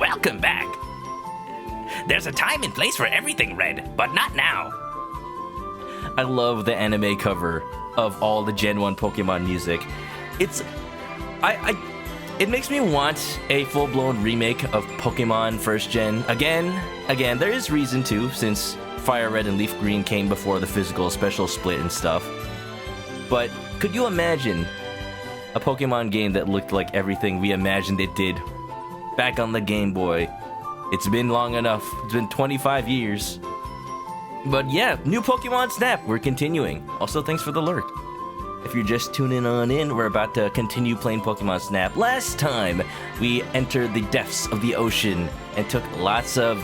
Welcome back. There's a time and place for everything, Red, but not now. I love the anime cover of all the Gen 1 Pokemon music. It makes me want a full-blown remake of Pokemon First Gen. Again, there is reason to, since Fire Red and Leaf Green came before the physical special split and stuff. But could you imagine a Pokemon game that looked like everything we imagined it did back on the Game Boy? It's been long enough. It's been 25 years. But yeah, new Pokemon Snap. We're continuing. Also, thanks for the lurk. If you're just tuning on in, we're about to continue playing Pokemon Snap. Last time, we entered the depths of the ocean and took lots of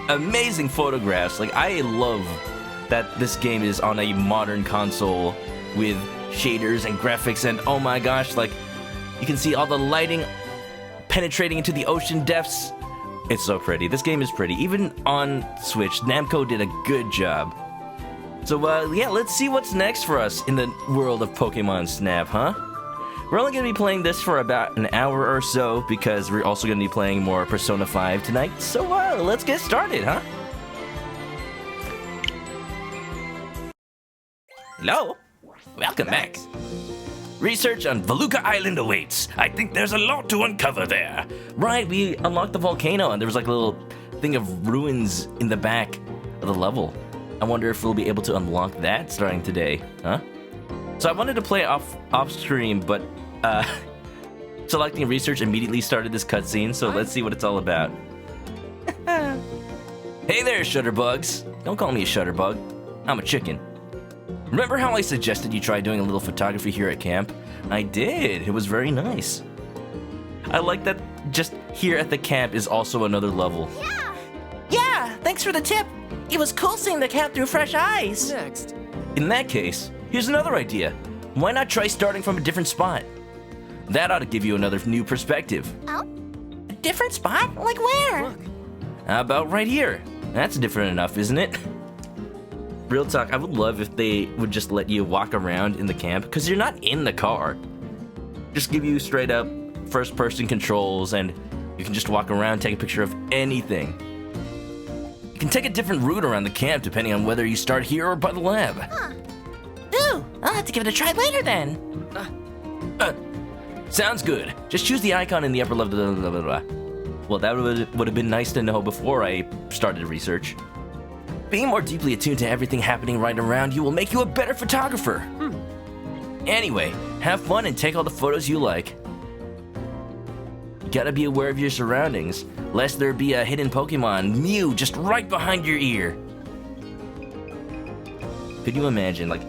amazing photographs. Like, I love that this game is on a modern console with shaders and graphics, and oh my gosh, like, you can see all the lighting penetrating into the ocean depths. It's so pretty. This game is pretty. Even on Switch, Namco did a good job. So, yeah, let's see what's next for us in the world of Pokemon Snap, huh? We're only going to be playing this for about an hour or so, because we're also going to be playing more Persona 5 tonight. So, let's get started, huh? Hello? Welcome back. Research on Veluca Island awaits. I think there's a lot to uncover there. Right, we unlocked the volcano, and there was like a little thing of ruins in the back of the level. I wonder if we'll be able to unlock that starting today, huh? So I wanted to play off stream, but selecting research immediately started this cutscene, so let's see what it's all about. Hey there, Shutterbugs. Don't call me a Shutterbug. I'm a chicken. Remember how I suggested you try doing a little photography here at camp? I did. It was very nice. I like that just here at the camp is also another level. Yeah, thanks for the tip. It was cool seeing the camp through fresh eyes. Next. In that case, here's another idea. Why not try starting from a different spot? That ought to give you another new perspective. Oh? A different spot? Like where? Look. How about right here? That's different enough, isn't it? Real talk, I would love if they would just let you walk around in the camp, because you're not in the car. Just give you straight up first-person controls, and you can just walk around, take a picture of anything. You can take a different route around the camp depending on whether you start here or by the lab. Huh. Ooh, I'll have to give it a try later then. Sounds good. Just choose the icon in the upper left. Blah, blah, blah, blah. Well, that would have been nice to know before I started research. Being more deeply attuned to everything happening right around you will make you a better photographer. Anyway, have fun and take all the photos you like. You gotta be aware of your surroundings, lest there be a hidden Pokemon, Mew, just right behind your ear. Could you imagine, like,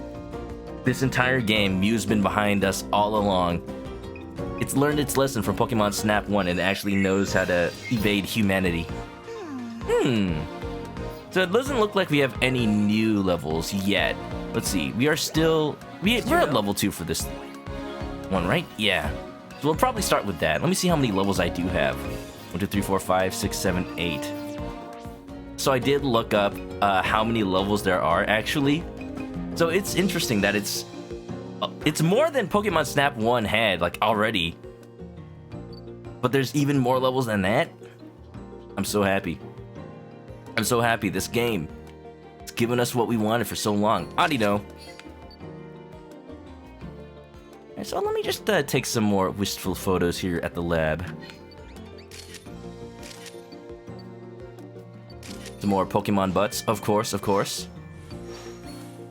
this entire game, Mew's been behind us all along. It's learned its lesson from Pokemon Snap 1 and actually knows how to evade humanity. So it doesn't look like we have any new levels yet. Let's see, we're at level 2 for this one, right? Yeah. So we'll probably start with that. Let me see how many levels I do have. 1, 2, 3, 4, 5, 6, 7, 8. So I did look up how many levels there are, actually. So it's interesting that it's more than Pokemon Snap 1 had, like, already. But there's even more levels than that. I'm so happy. I'm so happy. This game, it's given us what we wanted for so long. Adino. So let me just take some more wistful photos here at the lab. Some more Pokemon butts, of course, of course.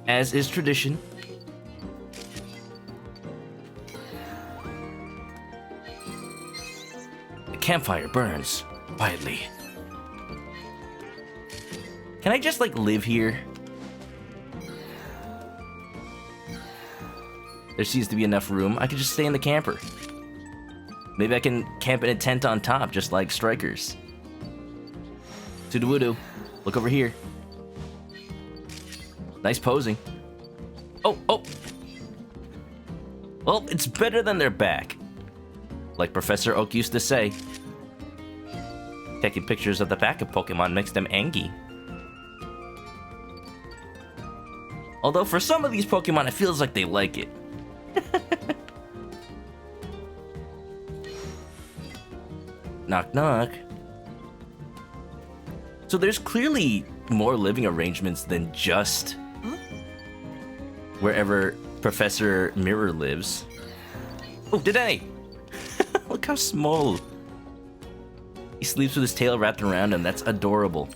As is tradition. The campfire burns quietly. Can I just, like, live here? There seems to be enough room. I could just stay in the camper. Maybe I can camp in a tent on top, just like strikers. Sudowoodo, look over here. Nice posing. Oh. Well, it's better than their back. Like Professor Oak used to say. Taking pictures of the back of Pokemon makes them angry. Although for some of these Pokemon, it feels like they like it. Knock knock. So there's clearly more living arrangements than just wherever Professor Mirror lives. Oh, Danae! Look how small. He sleeps with his tail wrapped around him. That's adorable.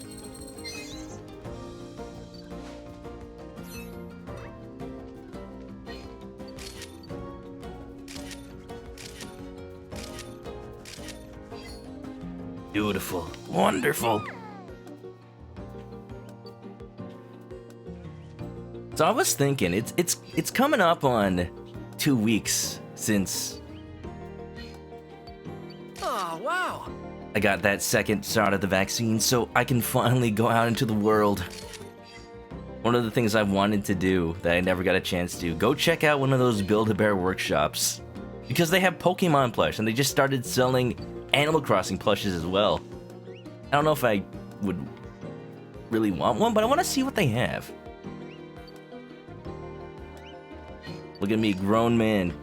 Beautiful. Wonderful. So I was thinking, it's coming up on 2 weeks since wow. I got that second shot of the vaccine, so I can finally go out into the world. One of the things I wanted to do that I never got a chance to, go check out one of those Build-A-Bear workshops. Because they have Pokemon plush, and they just started selling Animal Crossing plushes as well. I don't know if I would really want one, but I want to see what they have. Look at me, grown man,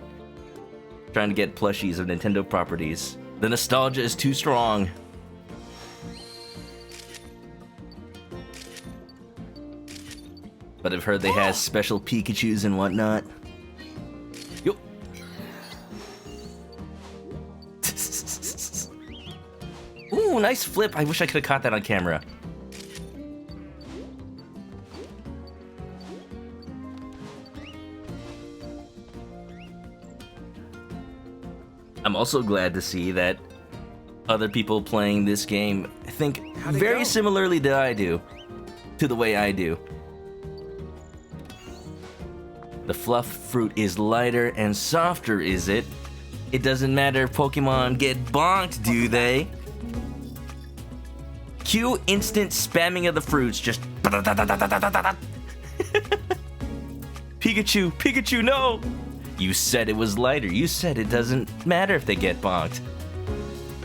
trying to get plushies of Nintendo properties. The nostalgia is too strong. But I've heard they have special Pikachus and whatnot. Yo. Ooh, nice flip. I wish I could have caught that on camera. I'm also glad to see that other people playing this game think very similarly to the way I do. The fluff fruit is lighter and softer, is it? It doesn't matter if Pokemon get bonked, do they? Cue instant spamming of the fruits, just Pikachu, Pikachu, no! You said it was lighter. You said it doesn't matter if they get bonked.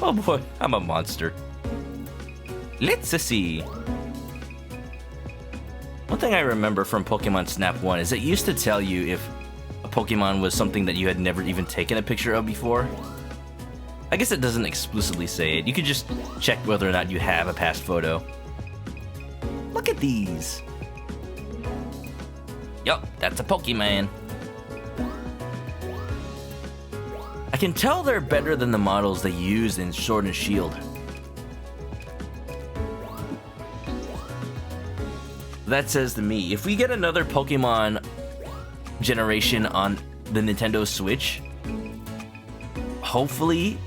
Oh boy, I'm a monster. Let's see. One thing I remember from Pokemon Snap 1 is it used to tell you if a Pokemon was something that you had never even taken a picture of before. I guess it doesn't explicitly say it. You could just check whether or not you have a past photo. Look at these. Yup, that's a Pokemon. I can tell they're better than the models they used in Sword and Shield. That says to me, if we get another Pokemon generation on the Nintendo Switch, hopefully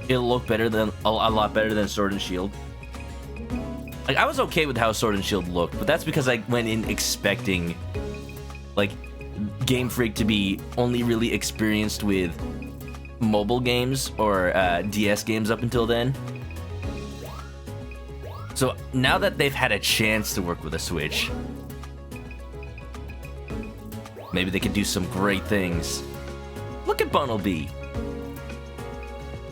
it'll look better than a lot better than Sword and Shield. Like, I was okay with how Sword and Shield looked, but that's because I went in expecting like Game Freak to be only really experienced with mobile games or DS games up until then. So now that they've had a chance to work with a Switch, maybe they could do some great things. Look at Bunnelby.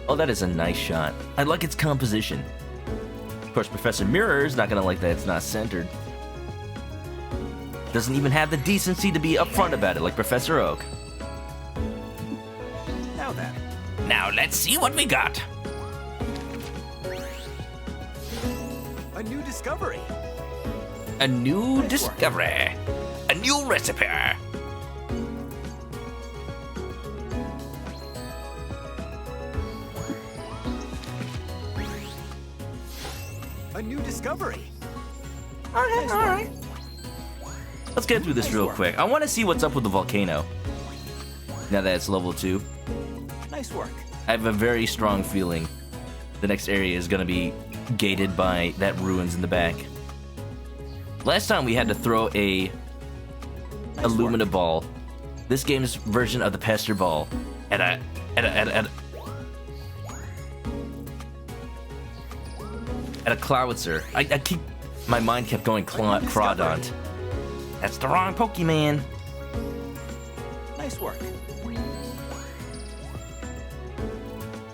Oh, that is a nice shot. I like its composition. Of course, Professor Mirror's not gonna like that it's not centered. Doesn't even have the decency to be upfront about it like Professor Oak. Now then. Now let's see what we got. A new discovery. A new Nice work. discovery. A new recipe. A new discovery. Okay, alright. Let's get through this real quick. I want to see what's up with the volcano. Now that it's level 2. Nice work. I have a very strong feeling the next area is going to be gated by that ruins in the back. Last time we had to throw a Illumina ball. This game's version of the Pester ball at a Clowitzer. I keep my mind kept going Crawdont. That's the wrong Pokemon. Nice work.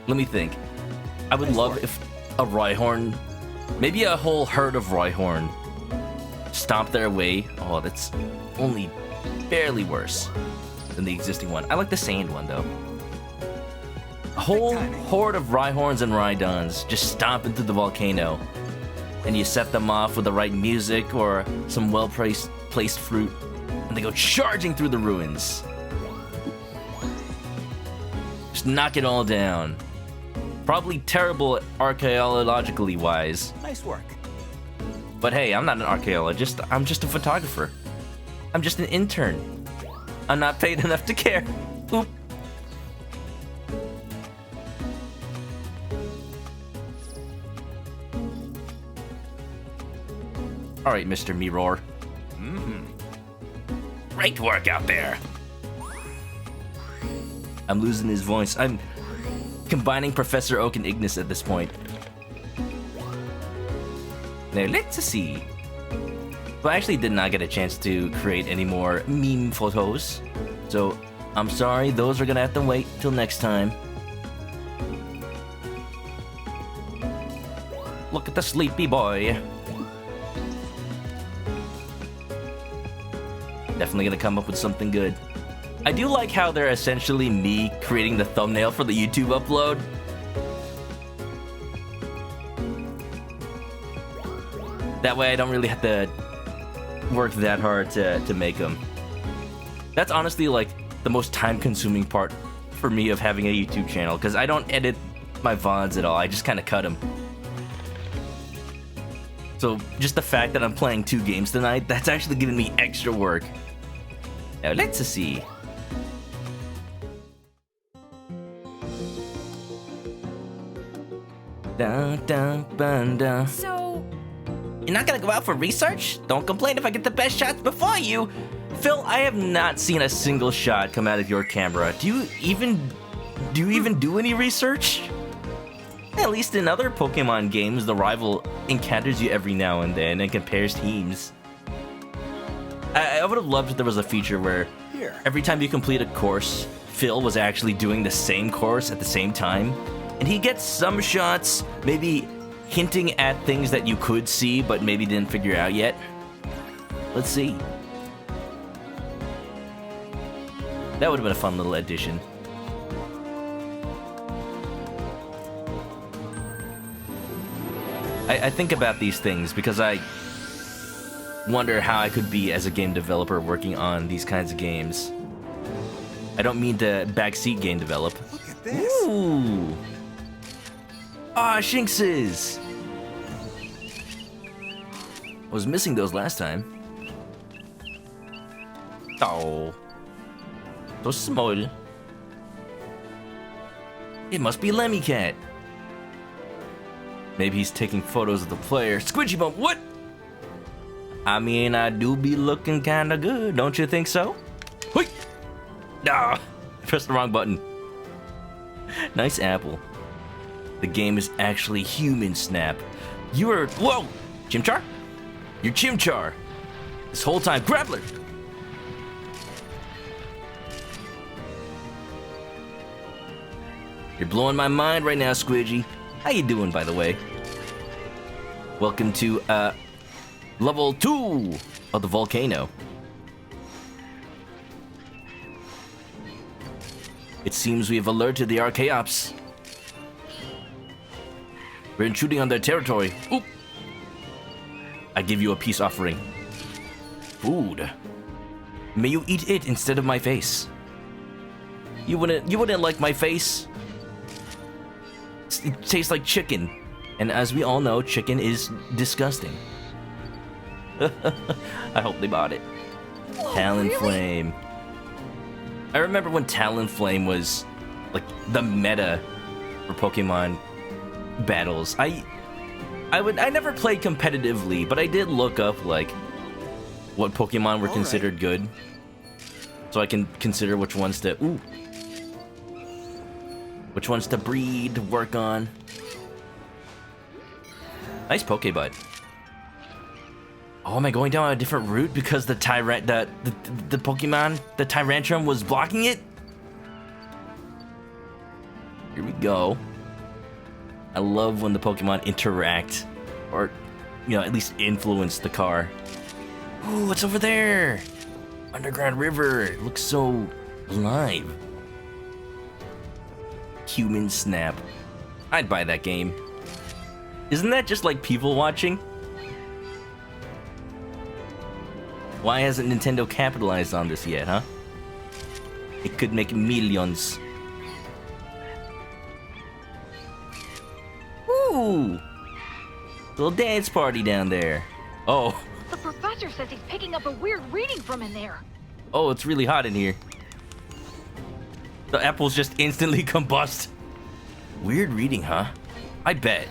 Let me think. I would love if a Rhyhorn, maybe a whole herd of Rhyhorn, stomp their way. Oh, that's only barely worse than the existing one. I like the sand one, though. A whole horde of Rhyhorns and Rhydons just stomping through the volcano. and you set them off with the right music or some well-placed fruit, and they go charging through the ruins. Just knock it all down. Probably terrible archaeologically wise. Nice work. But hey, I'm not an archaeologist, I'm just a photographer. I'm just an intern. I'm not paid enough to care. Oop. Alright, Mr. Mirror. Great work out there. I'm losing his voice. I'm combining Professor Oak and Ignis at this point. Now, let's see. Well, I actually did not get a chance to create any more meme photos. So, I'm sorry, those are gonna have to wait till next time. Look at the sleepy boy. Definitely gonna come up with something good. I do like how they're essentially me creating the thumbnail for the YouTube upload. That way I don't really have to work that hard to make them. That's honestly like the most time-consuming part for me of having a YouTube channel, because I don't edit my VODs at all, I just kind of cut them. So just the fact that I'm playing 2 games tonight, that's actually giving me extra work. Now let's see. Dun, dun, dun, dun. So, You're not gonna go out for research? Don't complain if I get the best shots before you. Phil, I have not seen a single shot come out of your camera. Do you even do any research? At least in other Pokemon games, the rival encounters you every now and then and compares teams. I would have loved if there was a feature where every time you complete a course, Phil was actually doing the same course at the same time. And he gets some shots, maybe hinting at things that you could see but maybe didn't figure out yet. Let's see. That would have been a fun little addition. I think about these things because I wonder how I could be as a game developer working on these kinds of games. I don't mean to backseat game develop. Look at this. Ooh! Ah, Shinxes! I was missing those last time. Oh. So small. It must be Lemmy-Cat. Maybe he's taking photos of the player. Squidgy Bump, what? I mean, I do be looking kinda good, don't you think so? Wait! Ah, I pressed the wrong button. Nice apple. The game is actually human, Snap. You are, whoa! Chimchar? You're Chimchar. This whole time, Grappler! You're blowing my mind right now, Squidgy. How you doing, by the way? Welcome to, level 2 of the volcano. It seems we have alerted the Archaeops. We're intruding on their territory. Oop! I give you a peace offering. Food. May you eat it instead of my face. You wouldn't like my face? It tastes like chicken. And as we all know, chicken is disgusting. I hope they bought it. whoa, Talonflame. I remember when Talonflame was like the meta for Pokemon battles. I never played competitively, but I did look up like what Pokemon were considered good, so I can consider which ones to which ones to breed, work on. Nice Pokebud. Oh, am I going down a different route because the Pokemon, the Tyrantrum was blocking it? Here we go. I love when the Pokemon interact, or, you know, at least influence the car. Ooh, what's over there? Underground river. It looks so alive. Human Snap. I'd buy that game. Isn't that just like people watching? Why hasn't Nintendo capitalized on this yet, huh? It could make millions. Ooh! Little dance party down there. Oh. The professor says he's picking up a weird reading from in there. Oh, it's really hot in here. The apples just instantly combust. Weird reading, huh? I bet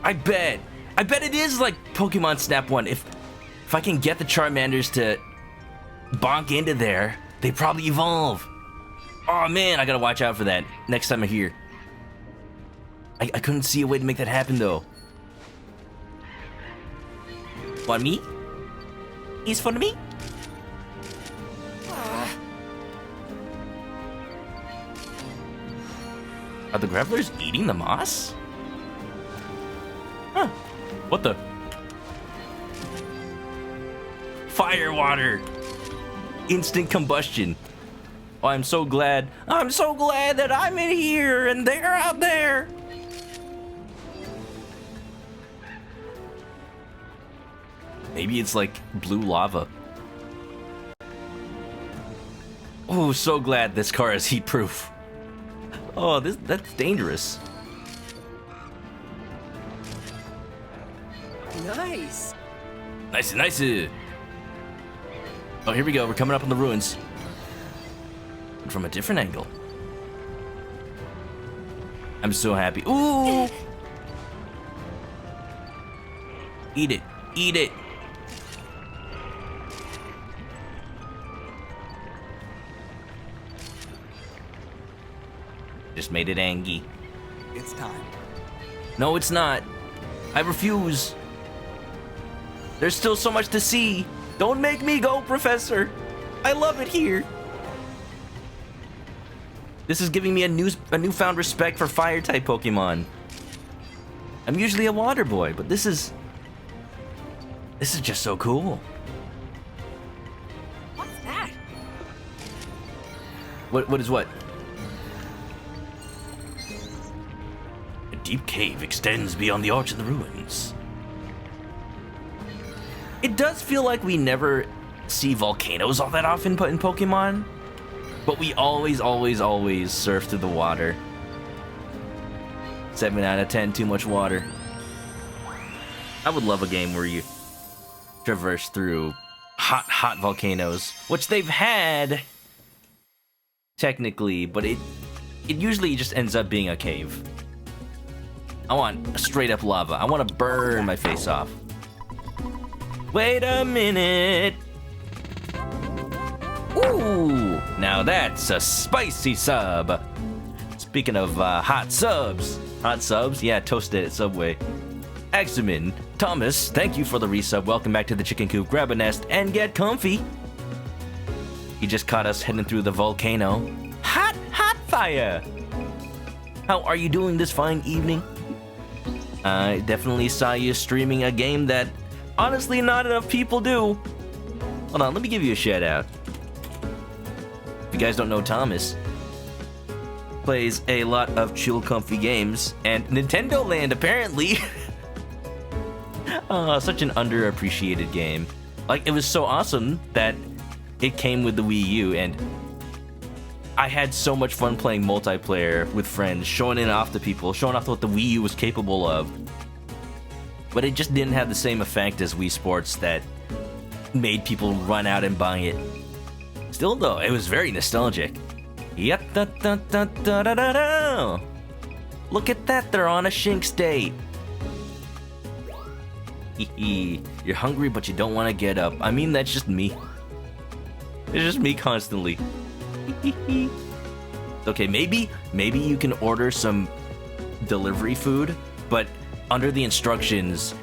it is like Pokemon Snap 1. If I can get the Charmanders to bonk into there, they probably evolve. Oh man, I gotta watch out for that next time I'm here. I couldn't see a way to make that happen though. Want me? He's fun to me? Are the Gravelers eating the moss? Huh. What the? Fire water! Instant combustion. Oh, I'm so glad that I'm in here and they're out there. Maybe it's like blue lava. Oh, so glad this car is heat proof. Oh, that's dangerous. Nice. Nice. Oh, here we go. We're coming up on the ruins. From a different angle. I'm so happy. Ooh! Eat it. Just made it angry. It's time. No, it's not. I refuse. There's still so much to see. Don't make me go, Professor. I love it here. This is giving me a newfound respect for fire-type Pokemon. I'm usually a water boy, but this is just so cool. What's that? What is what? A deep cave extends beyond the arch of the ruins. It does feel like we never see volcanoes all that often put in Pokemon, but we always surf through the water. 7 out of 10, too much water. I would love a game where you traverse through hot volcanoes, which they've had technically, but it usually just ends up being a cave. I want a straight up lava. I want to burn my face off. Wait a minute. Ooh, now that's a spicy sub. Speaking of hot subs, yeah, toasted at Subway. Axeman, Thomas, thank you for the resub. Welcome back to the chicken coop. Grab a nest and get comfy. He just caught us heading through the volcano. Hot fire. How are you doing this fine evening? I definitely saw you streaming a game that honestly not enough people do. Hold on, let me give you a shout out. If you guys don't know, Thomas plays a lot of chill, comfy games, and Nintendo Land apparently. Such an underappreciated game. Like, it was so awesome that it came with the Wii U, and I had so much fun playing multiplayer with friends, showing it off to people, showing off what the Wii U was capable of. But it just didn't have the same effect as Wii Sports that made people run out and buy it. Still though, it was very nostalgic. Yep, da-da-da-da-da-da. Look at that, they're on a Shinx date. You're hungry but you don't want to get up. I mean, that's just me. It's just me constantly. Okay, maybe you can order some delivery food, but under the instructions,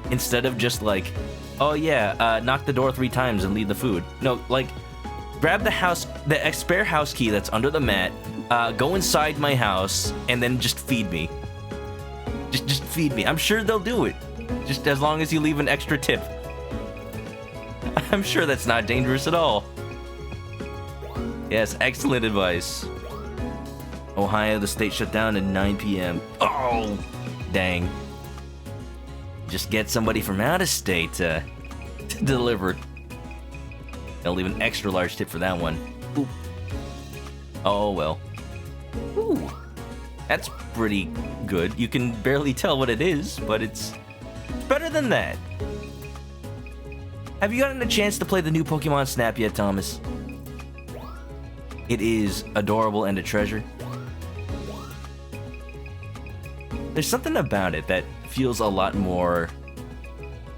instead of just like, oh yeah, knock the door 3 times and leave the food. No, like, grab the spare house key that's under the mat, go inside my house, and then just feed me. Just feed me. I'm sure they'll do it. Just as long as you leave an extra tip. I'm sure that's not dangerous at all. Yes, excellent advice. Ohio, the state shut down at 9 p.m. Oh, dang. Just get somebody from out of state to delivered. I'll leave an extra large tip for that one. Ooh. Oh well. Ooh. That's pretty good. You can barely tell what it is, but it's better than that. Have you gotten a chance to play the new Pokemon Snap yet, Thomas? It is adorable and a treasure. There's something about it that feels a lot more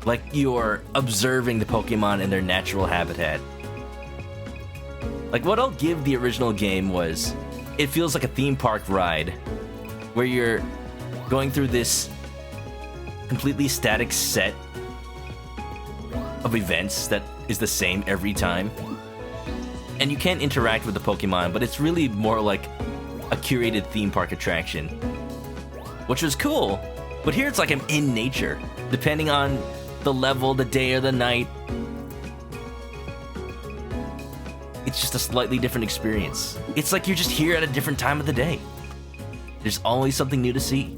like you're observing the Pokemon in their natural habitat. Like, what I'll give the original game was, it feels like a theme park ride, where you're going through this completely static set of events that is the same every time. And you can't interact with the Pokemon, but it's really more like a curated theme park attraction. Which was cool, but here it's like I'm in nature, depending on the level, the day, or the night. It's just a slightly different experience. It's like you're just here at a different time of the day. There's always something new to see.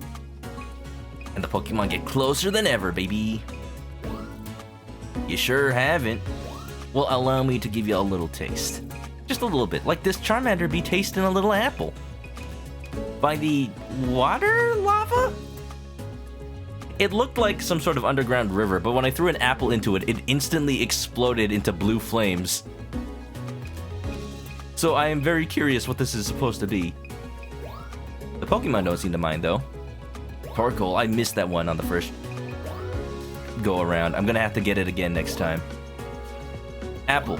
And the Pokemon get closer than ever, baby. You sure haven't. Well, allow me to give you a little taste. Just a little bit, like this Charmander be tasting a little apple. By the water lava? It looked like some sort of underground river, but when I threw an apple into it, it instantly exploded into blue flames. So I am very curious what this is supposed to be. The Pokemon don't seem to mind, though. Torkoal, I missed that one on the first go around. I'm gonna have to get it again next time. Apple.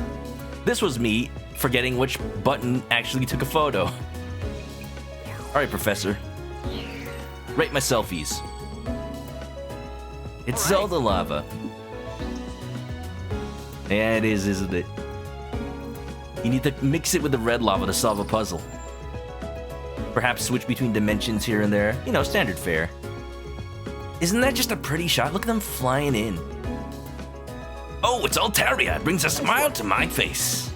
This was me forgetting which button actually took a photo. Alright, Professor. Rate my selfies. It's Zelda lava. Yeah, it is, isn't it? You need to mix it with the red lava to solve a puzzle. Perhaps switch between dimensions here and there. You know, standard fare. Isn't that just a pretty shot? Look at them flying in. Oh, it's Altaria. It brings a smile to my face.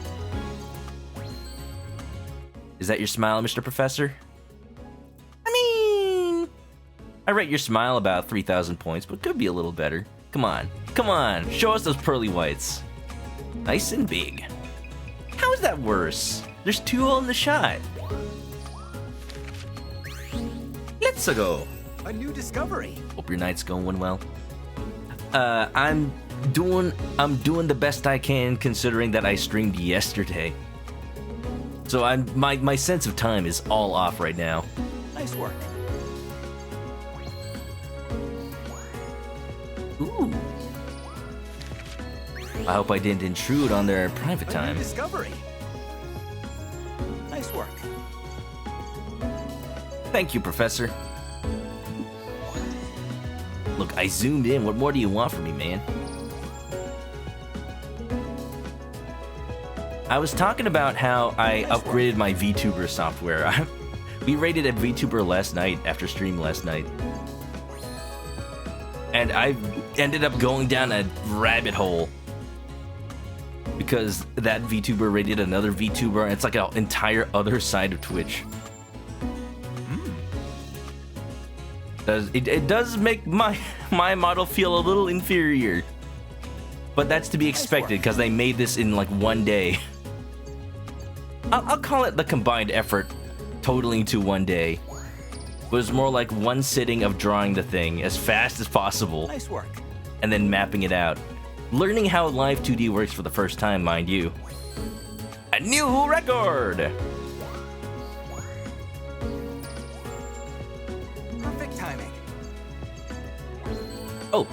Is that your smile, Mr. Professor? I mean, I rate your smile about 3,000 points, but could be a little better. Come on. Come on. Show us those pearly whites. Nice and big. How is that worse? There's two all in the shot. Let's go. A new discovery. Hope your night's going well. I'm doing the best I can considering that I streamed yesterday. So my sense of time is all off right now. Nice work. Ooh. I hope I didn't intrude on their private A time. new discovery. Nice work. Thank you, Professor. Look, I zoomed in. What more do you want from me, man? I was talking about how I upgraded my VTuber software. We rated a VTuber last night after stream last night. And I ended up going down a rabbit hole. Because that VTuber rated another VTuber, and it's like an entire other side of Twitch. It does make my model feel a little inferior. But that's to be expected, because they made this in like one day. I'll call it the combined effort totaling to one day. It was more like one sitting of drawing the thing as fast as possible. Nice work. And then mapping it out. Learning how live 2D works for the first time, mind you. A new record! Perfect timing. Oh,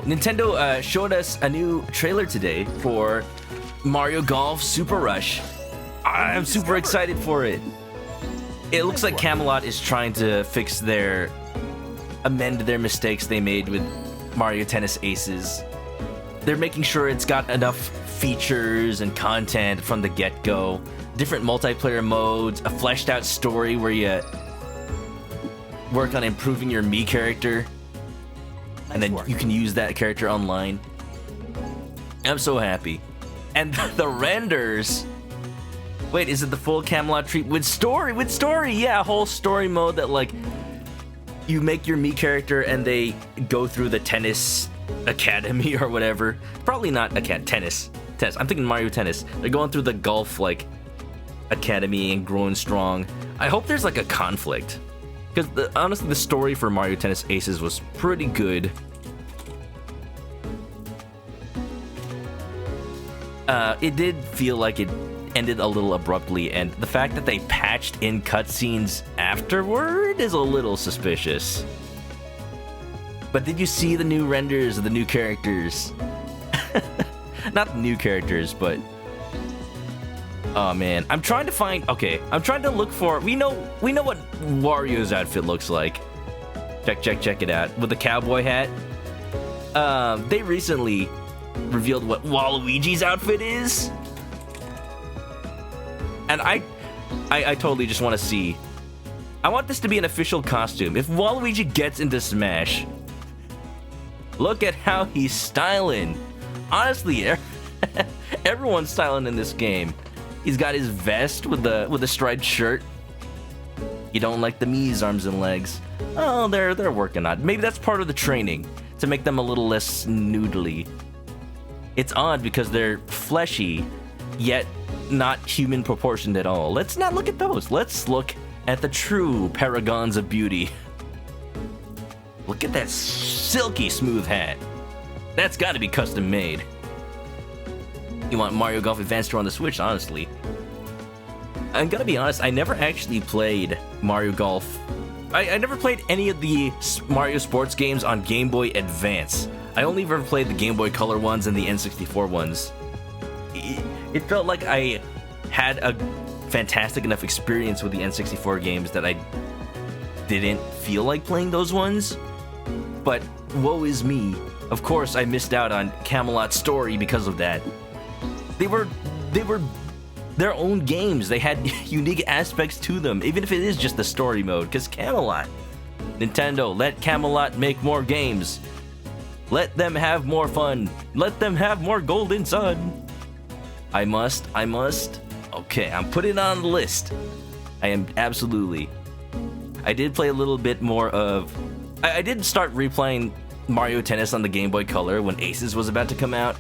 Nintendo showed us a new trailer today for Mario Golf Super Rush. I'm super excited for it. It looks like Camelot is trying to amend their mistakes they made with Mario Tennis Aces. They're making sure it's got enough features and content from the get-go. Different multiplayer modes, a fleshed out story where you work on improving your Mii character. And then you can use that character online. I'm so happy. And the renders. Wait, is it the full Camelot treat with story? With story, yeah, a whole story mode that like you make your Mii character and they go through the tennis academy or whatever. Probably not tennis. Tennis. I'm thinking Mario Tennis. They're going through the golf like academy and growing strong. I hope there's like a conflict, because honestly, the story for Mario Tennis Aces was pretty good. It did feel like it ended a little abruptly, and the fact that they patched in cutscenes afterward is a little suspicious. But did you see the new renders of the new characters? Not the new characters, but... Oh man, I'm trying to find... Okay, I'm trying to look for... We know what Wario's outfit looks like. Check it out. With the cowboy hat. They recently revealed what Waluigi's outfit is. And I totally just want to see... I want this to be an official costume. If Waluigi gets into Smash... Look at how he's styling. Honestly, everyone's styling in this game. He's got his vest with the striped shirt. You don't like the Mii's arms and legs. Oh, they're working on it. Maybe that's part of the training, to make them a little less noodly. It's odd because they're fleshy, yet not human proportioned at all. Let's not look at those. Let's look at the true paragons of beauty. Look at that silky smooth hat. That's got to be custom made. You want Mario Golf Advanced on the Switch, honestly. I'm gonna be honest, I never actually played Mario Golf. I never played any of the Mario sports games on Game Boy Advance. I only ever played the Game Boy Color ones and the N64 ones. It felt like I had a fantastic enough experience with the N64 games that I didn't feel like playing those ones. But woe is me. Of course, I missed out on Camelot Story because of that. They were their own games. They had unique aspects to them, even if it is just the story mode. Because Camelot, Nintendo, let Camelot make more games. Let them have more fun. Let them have more Golden Sun. I must. Okay, I'm putting it on the list. I am absolutely. I did play a little bit more of... I did start replaying Mario Tennis on the Game Boy Color when Aces was about to come out.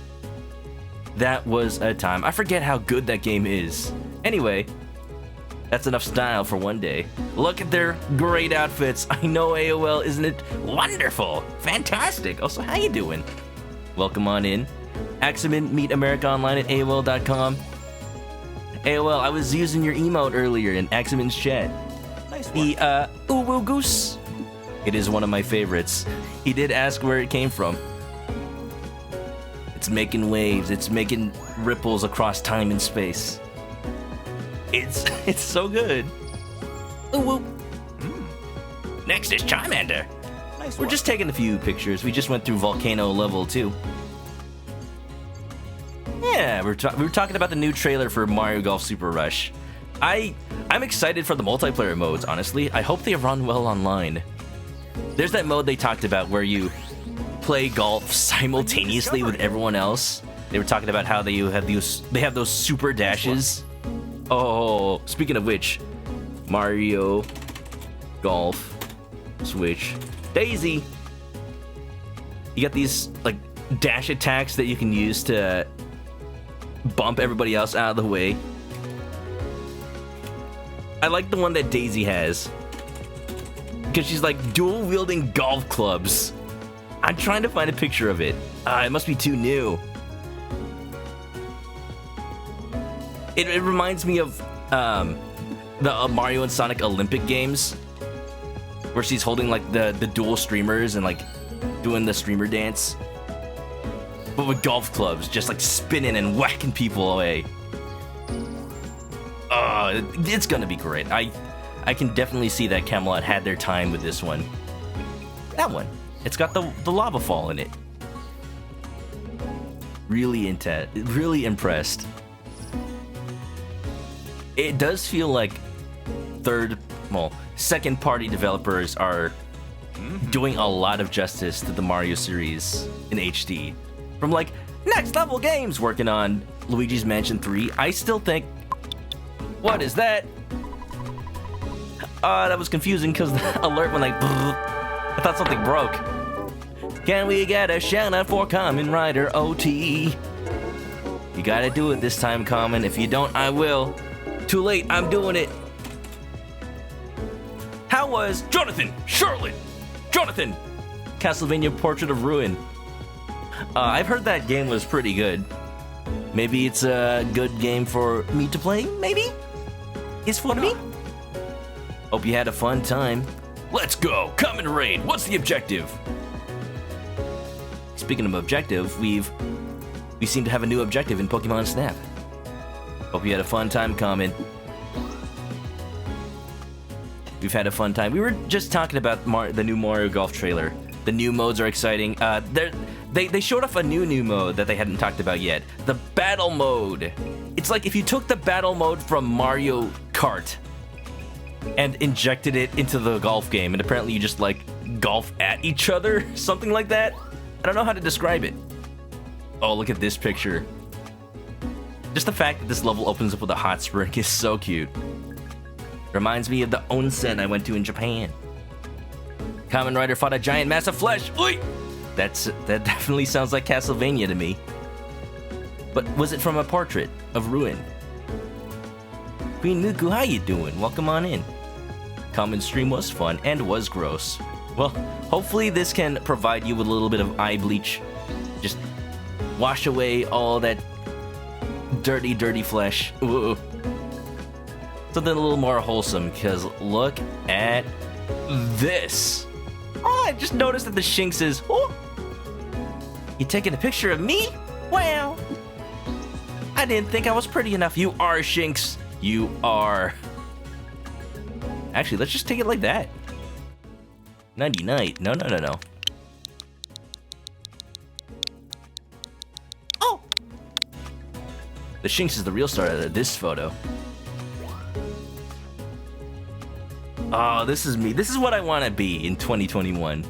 That was a time. I forget how good that game is. Anyway, that's enough style for one day. Look at their great outfits. I know, AOL, isn't it wonderful? Fantastic. Also, how you doing? Welcome on in. Axeman, meet America Online at AOL.com. AOL, I was using your emote earlier in Axeman's chat. Nice work. The, Uwu Goose. It is one of my favorites. He did ask where it came from. It's making waves. It's making ripples across time and space. It's so good. Ooh, Next is Charmander. Nice We're work. just taking a few pictures. We just went through Volcano Level 2. Yeah, we're talking about the new trailer for Mario Golf Super Rush. I'm excited for the multiplayer modes, honestly. I hope they run well online. There's that mode they talked about where you play golf simultaneously with everyone else. They were talking about how they have those super dashes. Oh, speaking of which, Mario Golf Switch Daisy. You got these like dash attacks that you can use to bump everybody else out of the way. I like the one that Daisy has, because she's like dual wielding golf clubs. I'm trying to find a picture of it. It must be too new. It reminds me of the Mario and Sonic Olympic games, where she's holding like the dual streamers and like doing the streamer dance, but with golf clubs, just like spinning and whacking people away. It's gonna be great. I can definitely see that Camelot had their time with this one. That one. It's got the lava fall in it. Really impressed. It does feel like second party developers are doing a lot of justice to the Mario series in HD. From like Next Level Games working on Luigi's Mansion 3, I still think, what is that? That was confusing because the alert went like, I thought something broke. Can we get a shout out for Kamen Rider OT? You gotta do it this time, Kamen. If you don't, I will. Too late, I'm doing it. How was Jonathan, Charlotte, Jonathan. Castlevania Portrait of Ruin? I've heard that game was pretty good. Maybe it's a good game for me to play, maybe? It's for me? Hope you had a fun time. Let's go. Come and raid. What's the objective? Speaking of objective, we seem to have a new objective in Pokemon Snap. Hope you had a fun time, Kamen. We've had a fun time. We were just talking about the new Mario Golf trailer. The new modes are exciting. They showed off a new mode that they hadn't talked about yet. The battle mode. It's like if you took the battle mode from Mario Kart and injected it into the golf game, and apparently you just like golf at each other, something like that. I don't know how to describe it. Oh, look at this picture. Just the fact that this level opens up with a hot spring is so cute. Reminds me of the onsen I went to in Japan. Kamen Rider fought a giant mass of flesh. Oi! That definitely sounds like Castlevania to me. But was it from a portrait of Ruin? Queen Nuku, how you doing? Welcome on in. Kamen stream was fun and was gross. Well, hopefully this can provide you with a little bit of eye bleach. Just wash away all that dirty flesh. Ooh. Something a little more wholesome, because look at this. Oh, I just noticed that the Shinx is... Oh, you taking a picture of me? Wow. I didn't think I was pretty enough. You are, Shinx. You are. Actually, let's just take it like that. 99. No. Oh! The Shinx is the real star of this photo. Oh, this is me. This is what I want to be in 2021.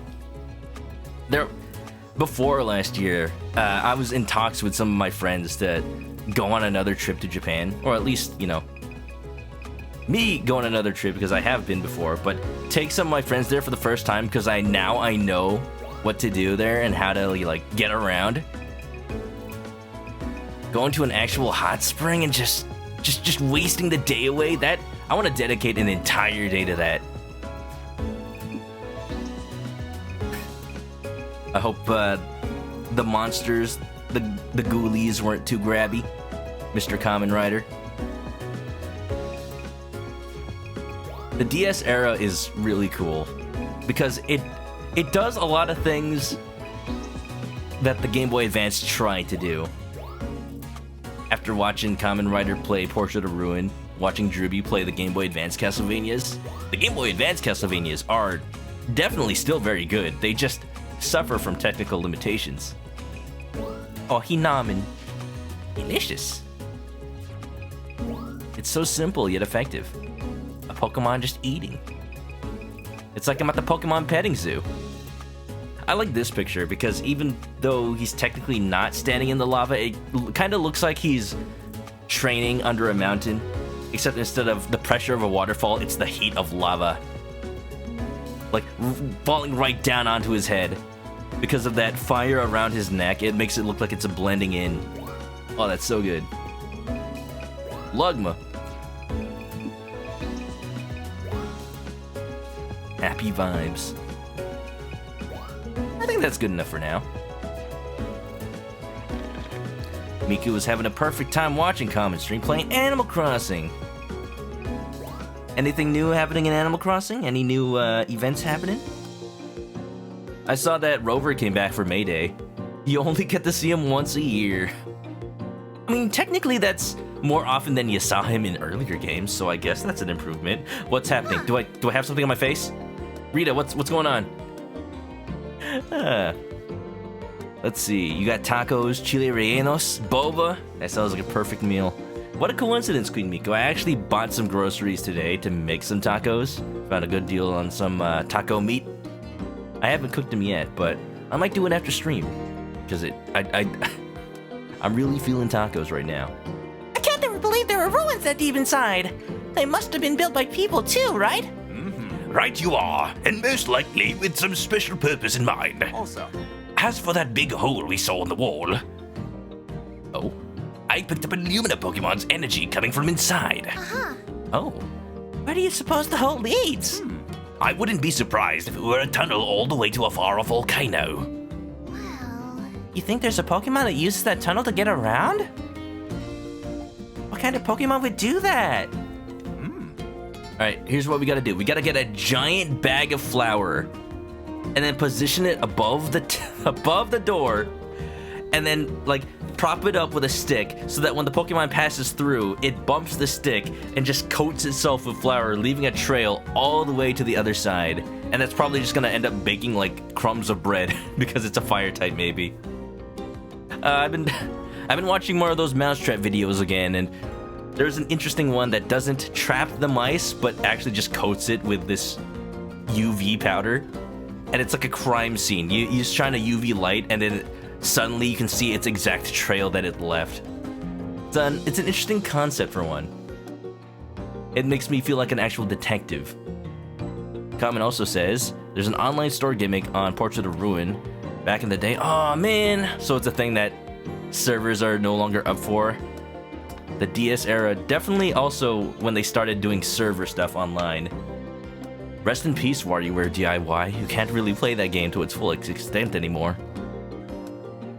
Before last year, I was in talks with some of my friends to go on another trip to Japan, or at least, you know, me go on another trip because I have been before, but take some of my friends there for the first time because I know what to do there and how to like get around. Going to an actual hot spring and just wasting the day away. That I want to dedicate an entire day to that. I hope the monsters, the ghoulies weren't too grabby, Mr. Kamen Rider. The DS era is really cool because it does a lot of things that the Game Boy Advance tried to do. After watching Kamen Rider play Portrait of Ruin, watching Drewby play the Game Boy Advance Castlevanias, the Game Boy Advance Castlevanias are definitely still very good. They just suffer from technical limitations. Oh, Hinamen. Delicious. It's so simple yet effective. A Pokemon just eating. It's like I'm at the Pokemon petting zoo. I like this picture because even though he's technically not standing in the lava, it kind of looks like he's training under a mountain, except instead of the pressure of a waterfall, it's the heat of lava. Like falling right down onto his head. Because of that fire around his neck, it makes it look like it's blending in. Oh, that's so good. Lugma. Happy vibes. I think that's good enough for now. Miku was having a perfect time watching Kamen stream playing Animal Crossing. Anything new happening in Animal Crossing? Any new events happening? I saw that Rover came back for May Day. You only get to see him once a year. I mean, technically that's more often than you saw him in earlier games, so I guess that's an improvement. What's happening? Do I have something on my face? Rita, what's going on? Let's see. You got tacos, chile rellenos, boba. That sounds like a perfect meal. What a coincidence, Queen Miko. I actually bought some groceries today to make some tacos. Found a good deal on some taco meat. I haven't cooked them yet, but I might do it after stream. Because I'm really feeling tacos right now. I can't ever believe there are ruins that deep inside. They must have been built by people too, right? Right you are, and most likely with some special purpose in mind. Also, As for that big hole we saw in the wall, Oh. I picked up a Lumina Pokemon's energy coming from inside. Oh. Where do you suppose the hole leads? I wouldn't be surprised if it were a tunnel all the way to a far-off volcano. You think there's a Pokemon that uses that tunnel to get around? What kind of Pokemon would do that? Alright, here's what we gotta do. We gotta get a giant bag of flour and then position it above the door, and then like prop it up with a stick so that when the Pokemon passes through, it bumps the stick and just coats itself with flour, leaving a trail all the way to the other side. And that's probably just gonna end up baking like crumbs of bread because it's a fire type maybe. I've been watching more of those mousetrap videos again, and there's an interesting one that doesn't trap the mice but actually just coats it with this UV powder. And it's like a crime scene. You just shine a UV light, and then suddenly you can see its exact trail that it left. It's an interesting concept for one. It makes me feel like an actual detective. Comment also says, there's an online store gimmick on Portrait of Ruin back in the day. Oh man! So it's a thing that servers are no longer up for. The DS era, definitely also when they started doing server stuff online. Rest in peace, WarioWare DIY. You can't really play that game to its full extent anymore.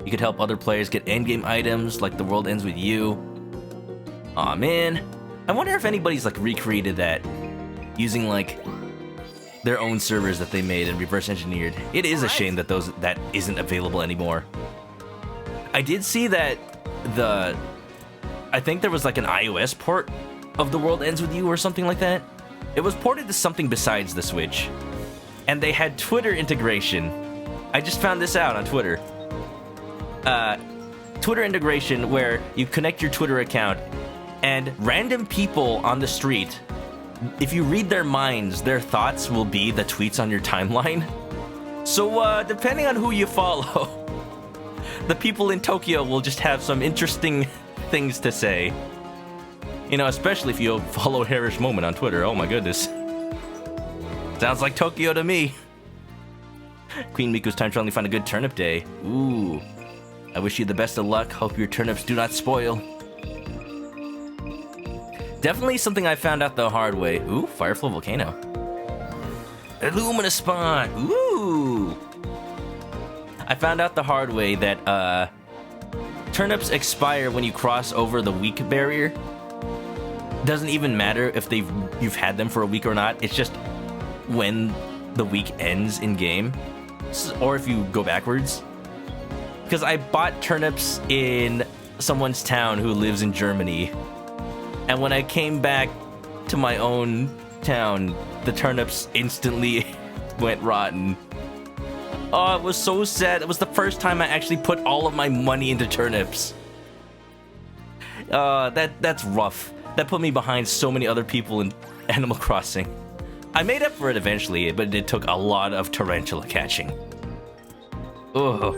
You could help other players get endgame items, like The World Ends With You. Aw man, I wonder if anybody's like recreated that using like their own servers that they made and reverse engineered. It is a shame that that isn't available anymore. I did see that I think there was like an iOS port of The World Ends With You or something like that. It was ported to something besides the Switch. And they had Twitter integration. I just found this out on Twitter. Twitter integration where you connect your Twitter account and random people on the street, if you read their minds, their thoughts will be the tweets on your timeline. So depending on who you follow, the people in Tokyo will just have some interesting things to say. You know, especially if you follow Harish Moment on Twitter. Oh my goodness. Sounds like Tokyo to me. Queen Miku's time traveling to find a good turnip day. Ooh. I wish you the best of luck. Hope your turnips do not spoil. Definitely something I found out the hard way. Ooh, Fireflow Volcano. Illumina Spawn. Ooh. I found out the hard way that turnips expire when you cross over the week barrier. Doesn't even matter if you've had them for a week or not. It's just when the week ends in game, or if you go backwards. Because I bought turnips in someone's town who lives in Germany, and when I came back to my own town, the turnips instantly went rotten. Oh, it was so sad. It was the first time I actually put all of my money into turnips. That's rough. That put me behind so many other people in Animal Crossing. I made up for it eventually, but it took a lot of tarantula catching. Ugh.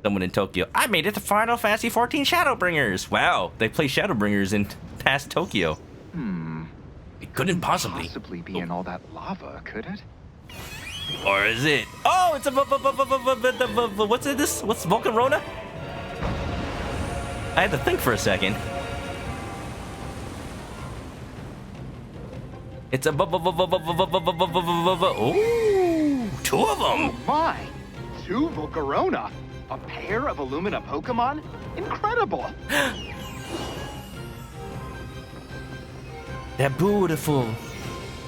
Someone in Tokyo. I made it to Final Fantasy XIV Shadowbringers. Wow, they play Shadowbringers in past Tokyo. It couldn't possibly be in all that lava, could it? Or is it? Oh, it's a what's it? What's Volcarona? I had to think for a second. It's a Ooh, two of them. My! 2 Volcarona! A pair of Illumina Pokemon? Incredible! They're beautiful.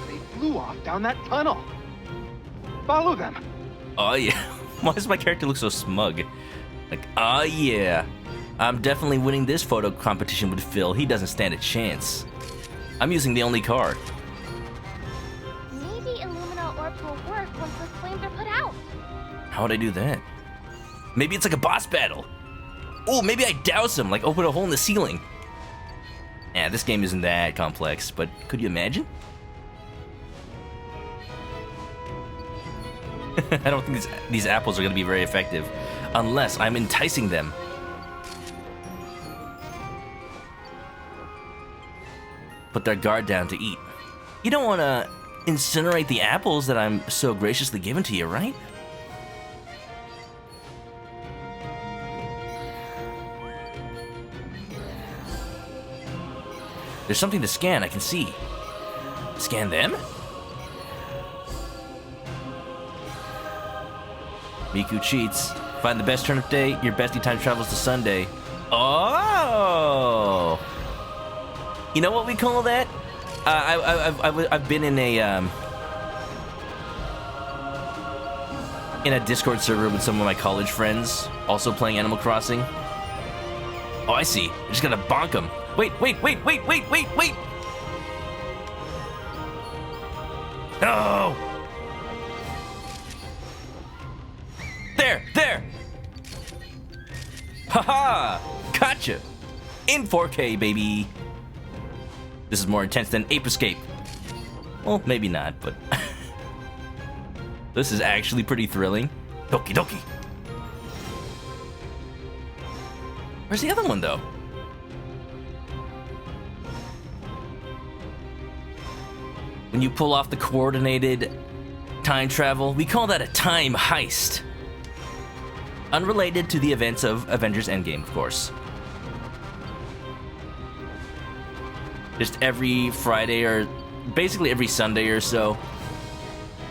They flew off down that tunnel. Follow them. Oh yeah. Why does my character look so smug? Like, oh yeah. I'm definitely winning this photo competition with Phil. He doesn't stand a chance. I'm using the only card. Maybe Illumina orbs will work once the flames are put out. How would I do that? Maybe it's like a boss battle. Oh, maybe I douse him, like open a hole in the ceiling. Yeah, this game isn't that complex, but could you imagine? I don't think these apples are going to be very effective unless I'm enticing them. Put their guard down to eat. You don't want to incinerate the apples that I'm so graciously given to you, right? There's something to scan, I can see. Scan them? Miku cheats. Find the best turnip day, your bestie time travels to Sunday. Oh! You know what we call that? I've been in a Discord server with some of my college friends, also playing Animal Crossing. Oh, I see. I just gotta bonk them. Wait! No! There! Haha! Gotcha! In 4K, baby! This is more intense than Ape Escape. Well, maybe not, but... this is actually pretty thrilling. Doki doki! Where's the other one, though? When you pull off the coordinated time travel, we call that a time heist. Unrelated to the events of Avengers Endgame, of course. Just every Friday or basically every Sunday or so,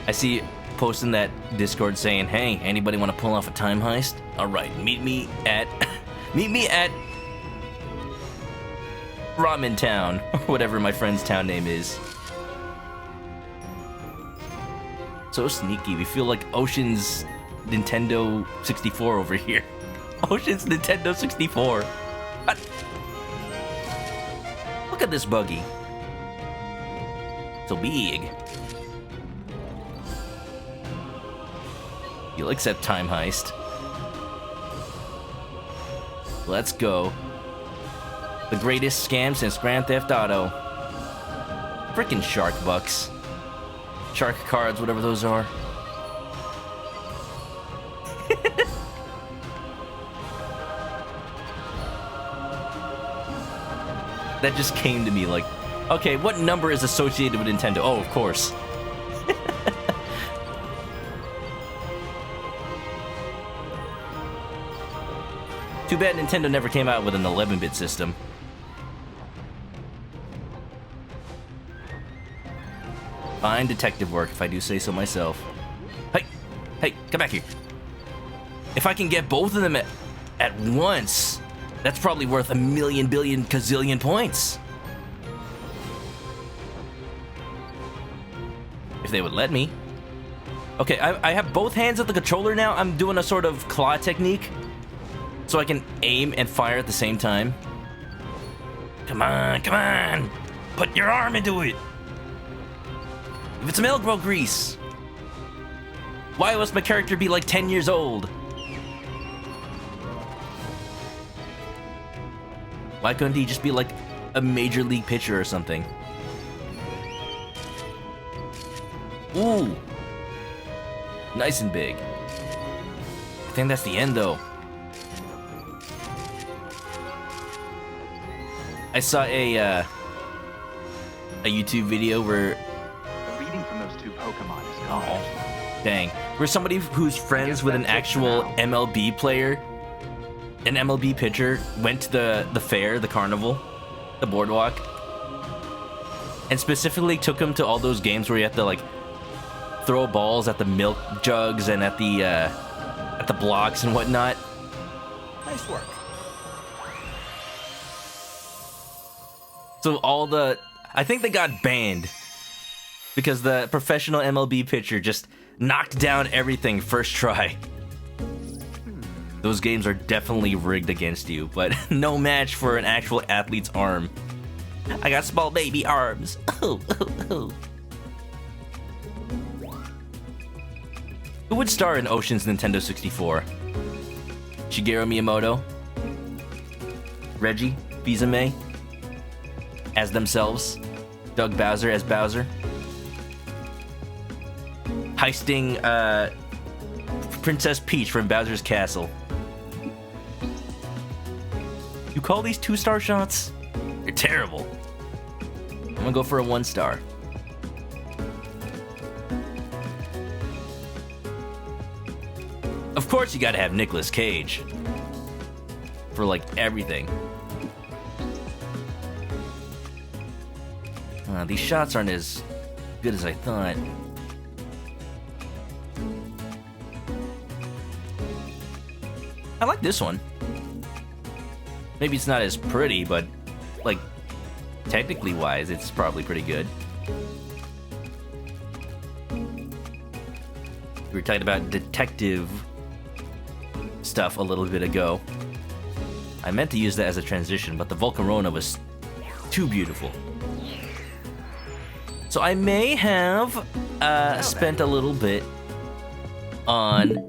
I see posting that Discord saying, "Hey, anybody want to pull off a time heist? All right, meet me at Ramen Town, or whatever my friend's town name is." So sneaky. We feel like Ocean's Nintendo 64 over here. Ocean's Nintendo 64. What? Look at this buggy. So big. You'll accept time heist. Let's go. The greatest scam since Grand Theft Auto. Frickin' shark bucks. Shark cards, whatever those are. That just came to me like, okay, what number is associated with Nintendo? Oh, of course. Too bad Nintendo never came out with an 11-bit system. Fine detective work, if I do say so myself. Hey, come back here. If I can get both of them at once, that's probably worth a million, billion, gazillion points. If they would let me. Okay, I have both hands at the controller now. I'm doing a sort of claw technique, so I can aim and fire at the same time. Come on. Put your arm into it. If it's milk, bro, grease. Why must my character be like 10 years old? Why couldn't he just be like a major league pitcher or something? Ooh. Nice and big. I think that's the end, though. I saw a YouTube video where... The reading from those two Pokemon is gone. Dang. Where somebody who's friends with an actual MLB player, an MLB pitcher, went to the fair, the carnival, the boardwalk, and specifically took him to all those games where you have to, like, throw balls at the milk jugs and at the blocks and whatnot. Nice work. So I think they got banned because the professional MLB pitcher just knocked down everything first try. Those games are definitely rigged against you, but no match for an actual athlete's arm. I got small baby arms. Who would star in Ocean's Nintendo 64? Shigeru Miyamoto? Reggie? Fils-Aimé? As themselves? Doug Bowser as Bowser? Heisting Princess Peach from Bowser's Castle. You call these 2-star shots? You're terrible. I'm gonna go for a 1-star. course, you gotta have Nicolas Cage for like everything. These shots aren't as good as I thought. I like this one. Maybe it's not as pretty, but like technically wise, it's probably pretty good. We were talking about detective stuff a little bit ago. I meant to use that as a transition, but the Volcarona was too beautiful. So I may have spent a little bit on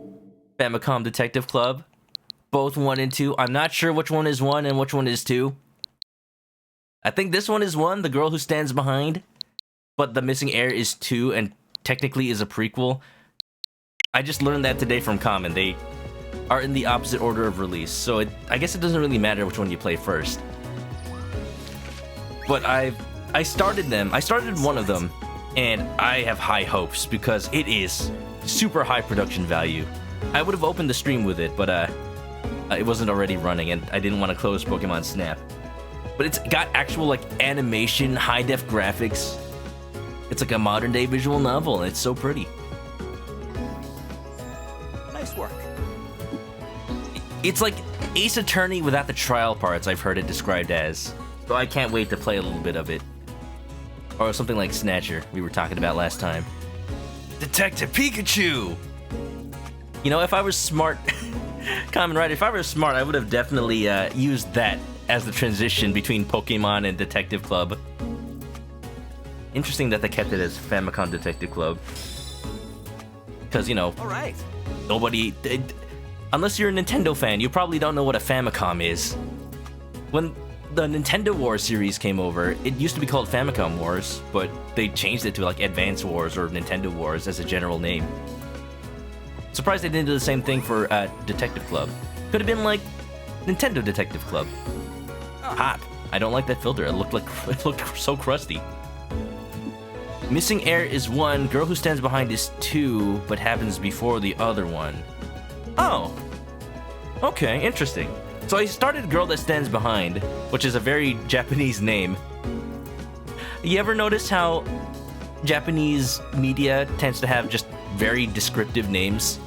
Famicom Detective Club. Both 1 and 2. I'm not sure which one is 1 and which one is 2. I think this one is 1, The Girl Who Stands Behind. But The Missing Heir is 2 and technically is a prequel. I just learned that today from Common. They are in the opposite order of release, so I guess it doesn't really matter which one you play first. But I started them. I started one of them, and I have high hopes because it is super high production value. I would have opened the stream with it, but it wasn't already running, and I didn't want to close Pokemon Snap. But it's got actual like animation, high-def graphics. It's like a modern-day visual novel, and it's so pretty. Nice work. It's like Ace Attorney without the trial parts, I've heard it described as. So I can't wait to play a little bit of it. Or something like Snatcher, we were talking about last time. Detective Pikachu! You know, if I was smart, Common Rider, if I were smart, I would have definitely used that as the transition between Pokemon and Detective Club. Interesting that they kept it as Famicom Detective Club. Because, you know, Alright. nobody... unless you're a Nintendo fan, you probably don't know what a Famicom is. When the Nintendo Wars series came over, it used to be called Famicom Wars, but they changed it to like Advance Wars or Nintendo Wars as a general name. Surprised they didn't do the same thing for Detective Club. Could have been like Nintendo Detective Club. Hot. I don't like that filter. It looked so crusty. Missing Heir is 1, Girl Who Stands Behind is 2, but happens before the other one. Oh. Okay, interesting. So I started Girl That Stands Behind, which is a very Japanese name. You ever notice how Japanese media tends to have just very descriptive names?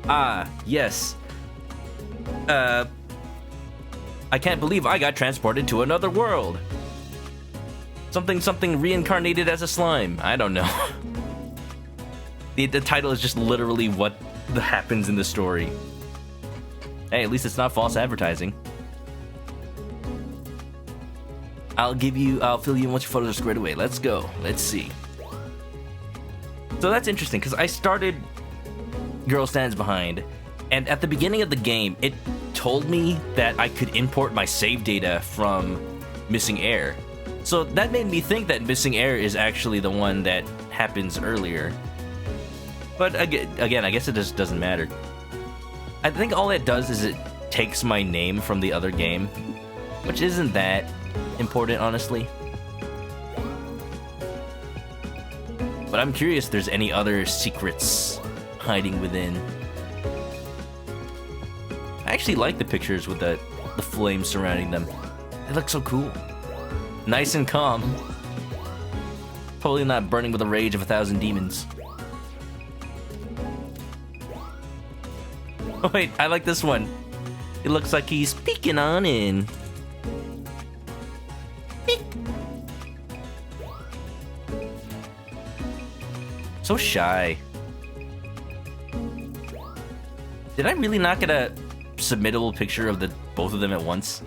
Ah, yes. I can't believe I got transported to another world. Something reincarnated as a slime. I don't know. The title is just literally what happens in the story. Hey, at least it's not false advertising. I'll fill you in once your photos are squared away. Let's go. Let's see. So that's interesting, because I started Girl Stands Behind, and at the beginning of the game, it told me that I could import my save data from Missing Heir. So that made me think that Missing Heir is actually the one that happens earlier. But again, I guess it just doesn't matter. I think all it does is it takes my name from the other game, which isn't that important, honestly. But I'm curious if there's any other secrets hiding within. I actually like the pictures with the flames surrounding them. They look so cool. Nice and calm. Totally not burning with the rage of 1,000 demons. Oh wait, I like this one. It looks like he's peeking on in. Peek. So shy. Did I really not get a submittable picture of both of them at once?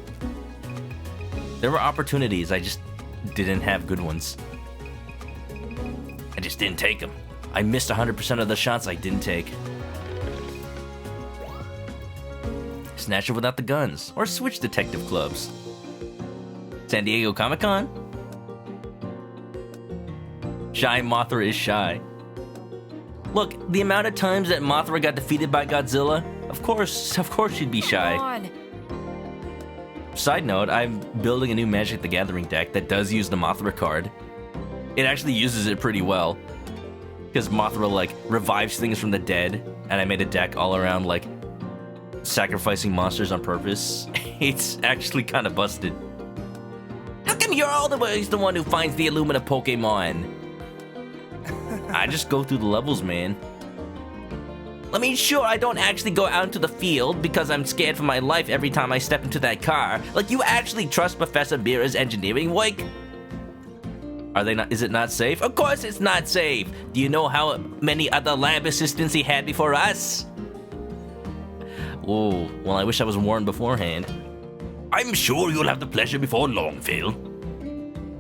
There were opportunities, I just didn't have good ones. I just didn't take them. I missed 100% of the shots I didn't take. Snatcher without the guns, or switch detective clubs. San Diego Comic-Con? Shy Mothra is shy. Look, the amount of times that Mothra got defeated by Godzilla, of course she'd be shy. Come on. Side note, I'm building a new Magic the Gathering deck that does use the Mothra card. It actually uses it pretty well. Because Mothra, like, revives things from the dead, and I made a deck all around, like, sacrificing monsters on purpose. It's actually kind of busted. How come you're always the one who finds the Illumina Pokemon? I just go through the levels, man. I mean, sure, I don't actually go out into the field because I'm scared for my life every time I step into that car. Like, you actually trust Professor Mira's engineering work? Are they not? Is it not safe? Of course it's not safe. Do you know how many other lab assistants he had before us? Oh, well, I wish I was warned beforehand. I'm sure you'll have the pleasure before long, Phil.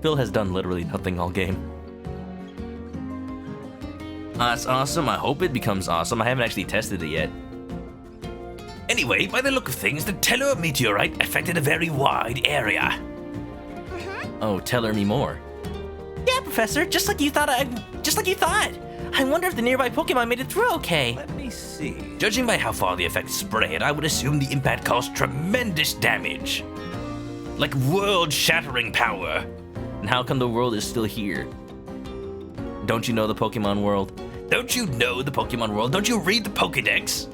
Phil has done literally nothing all game. That's awesome. I hope it becomes awesome. I haven't actually tested it yet. Anyway, by the look of things, the Teller meteorite affected a very wide area. Oh, tell me more. Yeah, Professor, just like you thought. I wonder if the nearby Pokemon made it through okay. Let me see. Judging by how far the effect spread, I would assume the impact caused tremendous damage. Like world-shattering power. And how come the world is still here? Don't you know the Pokemon world? Don't you know the Pokemon world? Don't you read the Pokédex?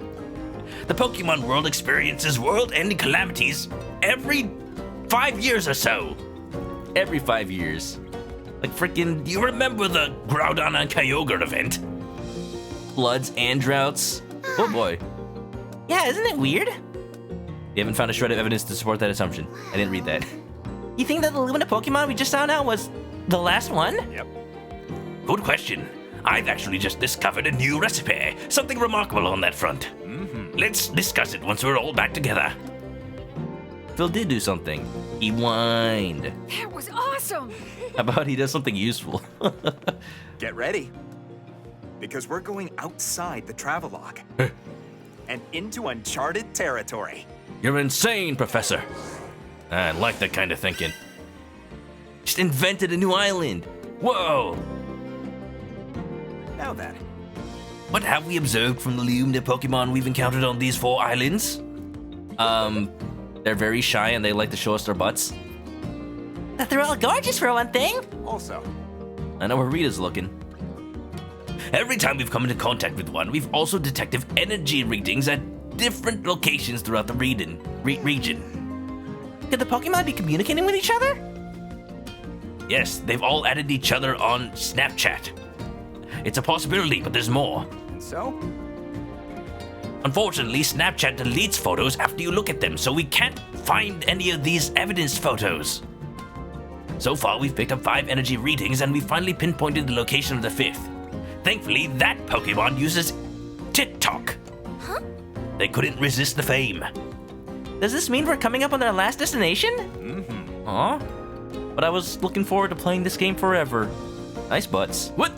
The Pokemon world experiences world-ending calamities every 5 years or so. Every 5 years. Like freaking, you remember the Groudon and Kyogre event? Floods and droughts. Oh boy. Yeah, isn't it weird? You haven't found a shred of evidence to support that assumption. I didn't read that. You think that the Illumina Pokemon we just found out was the last one? Yep. Good question. I've actually just discovered a new recipe. Something remarkable on that front. Let's discuss it once we're all back together. Phil did do something. He whined. That was awesome. How about he does something useful? Get ready. Because we're going outside the travelogue. And into uncharted territory. You're insane, Professor. I like that kind of thinking. Just invented a new island. Whoa! Now then. What have we observed from the Illumina Pokemon we've encountered on these 4 islands? They're very shy and they like to show us their butts. That they're all gorgeous for one thing. Also, I know where Rita's looking. Every time we've come into contact with one, we've also detected energy readings at different locations throughout the region. Could the Pokemon be communicating with each other? Yes, they've all added each other on Snapchat. It's a possibility, but there's more. and so? Unfortunately, Snapchat deletes photos after you look at them, so we can't find any of these evidence photos. So far, we've picked up 5 energy readings, and we finally pinpointed the location of the 5th. Thankfully, that Pokemon uses TikTok. Huh? They couldn't resist the fame. Does this mean we're coming up on our last destination? Aw. But I was looking forward to playing this game forever. Nice butts. What?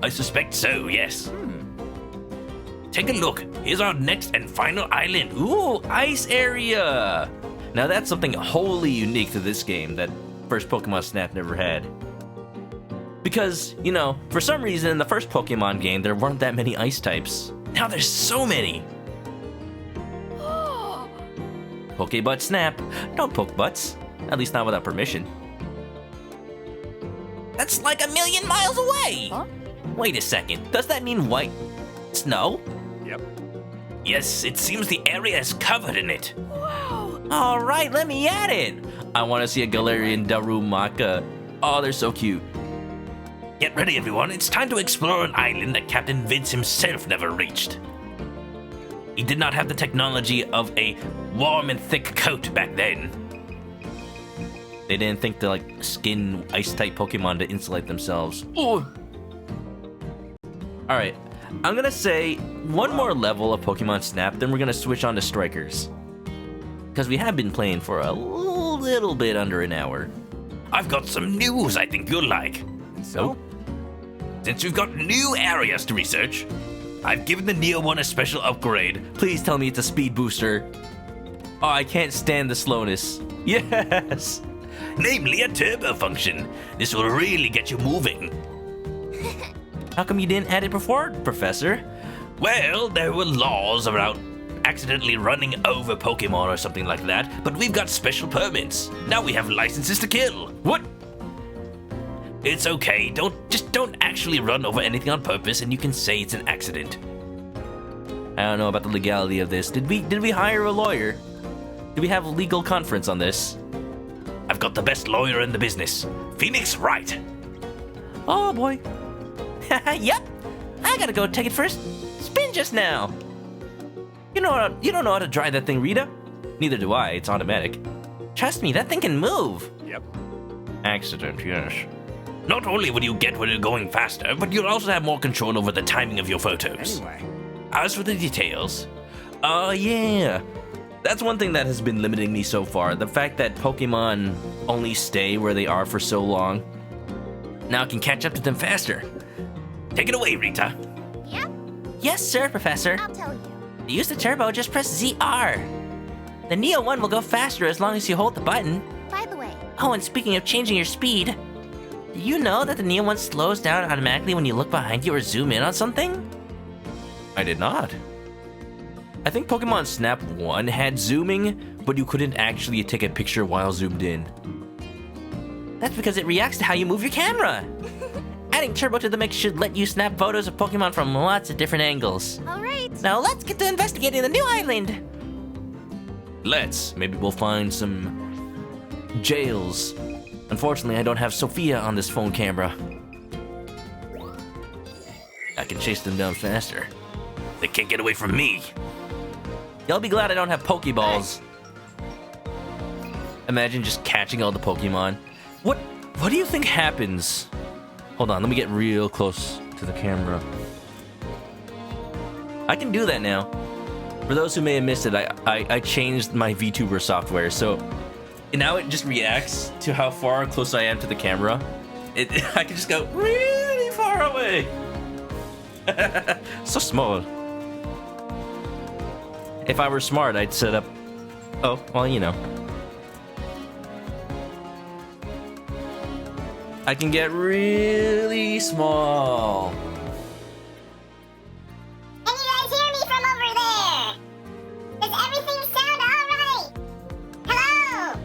I suspect so, yes. Take a look. Here's our next and final island. Ooh, ice area! Now that's something wholly unique to this game that first Pokemon Snap never had. Because, you know, for some reason in the first Pokemon game there weren't that many ice types. Now there's so many! Pokebutt Snap. Don't poke butts. At least not without permission. That's like 1,000,000 miles away. Huh? Wait a second. Does that mean white snow? Yep. Yes, it seems the area is covered in it. All right, let me at it. I want to see a Galarian Darumaka. Oh, they're so cute. Get ready, everyone. It's time to explore an island that Captain Vince himself never reached. He did not have the technology of a warm and thick coat back then. They didn't think to like skin ice-type Pokemon to insulate themselves. Oh, Alright, I'm gonna say one more level of Pokemon Snap, then we're gonna switch on to Strikers. Because we have been playing for a little bit under an hour. I've got some news I think you'll like. And so? Since we've got new areas to research, I've given the Neo one a special upgrade. Please tell me it's a speed booster. Oh, I can't stand the slowness. Yes! Namely a turbo function. This will really get you moving. How come you didn't add it before, Professor? Well, there were laws about accidentally running over Pokemon or something like that, but we've got special permits. Now we have licenses to kill. What? It's okay. Don't actually run over anything on purpose, and you can say it's an accident. I don't know about the legality of this. Did we hire a lawyer? Did we have a legal conference on this? I've got the best lawyer in the business, Phoenix Wright. Oh boy. Yep. I gotta go take it first spin just now. You don't know how to drive that thing, Rita? Neither do I. It's automatic. Trust me, that thing can move. Yep. Accident, yes. Not only will you get where you're going faster, but you'll also have more control over the timing of your photos. Anyway, As for the details, Oh, yeah. That's one thing that has been limiting me so far. The fact that Pokemon only stay where they are for so long. Now I can catch up to them faster. take it away, Rita. Yep, Yes, sir, Professor. I'll tell you. To use the turbo, just press ZR. The Neo 1 will go faster as long as you hold the button. By the way, Oh, and speaking of changing your speed, do you know that the Neo 1 slows down automatically when you look behind you or zoom in on something? I did not. I think Pokemon Snap 1 had zooming, but you couldn't actually take a picture while zoomed in. That's because it reacts to how you move your camera. Adding turbo to the mix should let you snap photos of Pokemon from lots of different angles. all right. Now let's get to investigating the new island. Let's. Maybe we'll find some jails. Unfortunately, I don't have Sophia on this phone camera. I can chase them down faster. They can't get away from me. Y'all be glad I don't have Pokeballs. Imagine just catching all the Pokemon. What do you think happens? Hold on, let me get real close to the camera. I can do that now. For those who may have missed it, I changed my VTuber software, so now it just reacts to how far close I am to the camera. I can just go really far away. So small. If I were smart, I'd set up... Oh, well, you know. I can get really small. Can you guys hear me from over there? Does everything sound alright? Hello?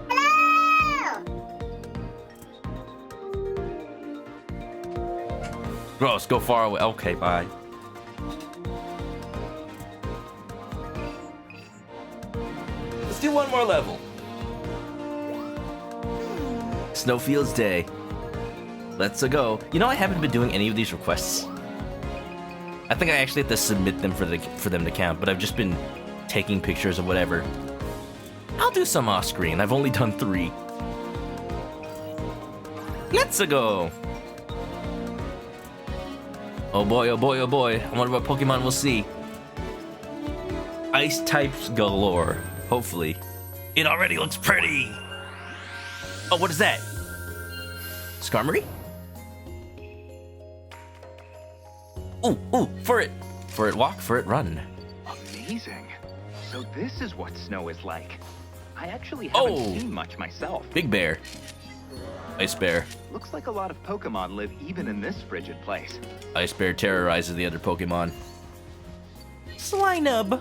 Hello? Gross, go far away. Okay, bye. Let's do one more level. Snowfield's Day. Let's go. You know, I haven't been doing any of these requests. I think I actually have to submit them for them to count, but I've just been taking pictures of whatever. I'll do some off screen. I've only done 3. Let's go. Oh boy, oh boy, oh boy. I wonder what Pokemon we'll see. Ice types galore. Hopefully. It already looks pretty. Oh, what is that? Skarmory? Ooh, for it walk, for it run. Amazing. So this is what snow is like. I actually haven't seen much myself. Big bear. Ice bear. Looks like a lot of Pokemon live even in this frigid place. Ice bear terrorizes the other Pokemon. Swinub.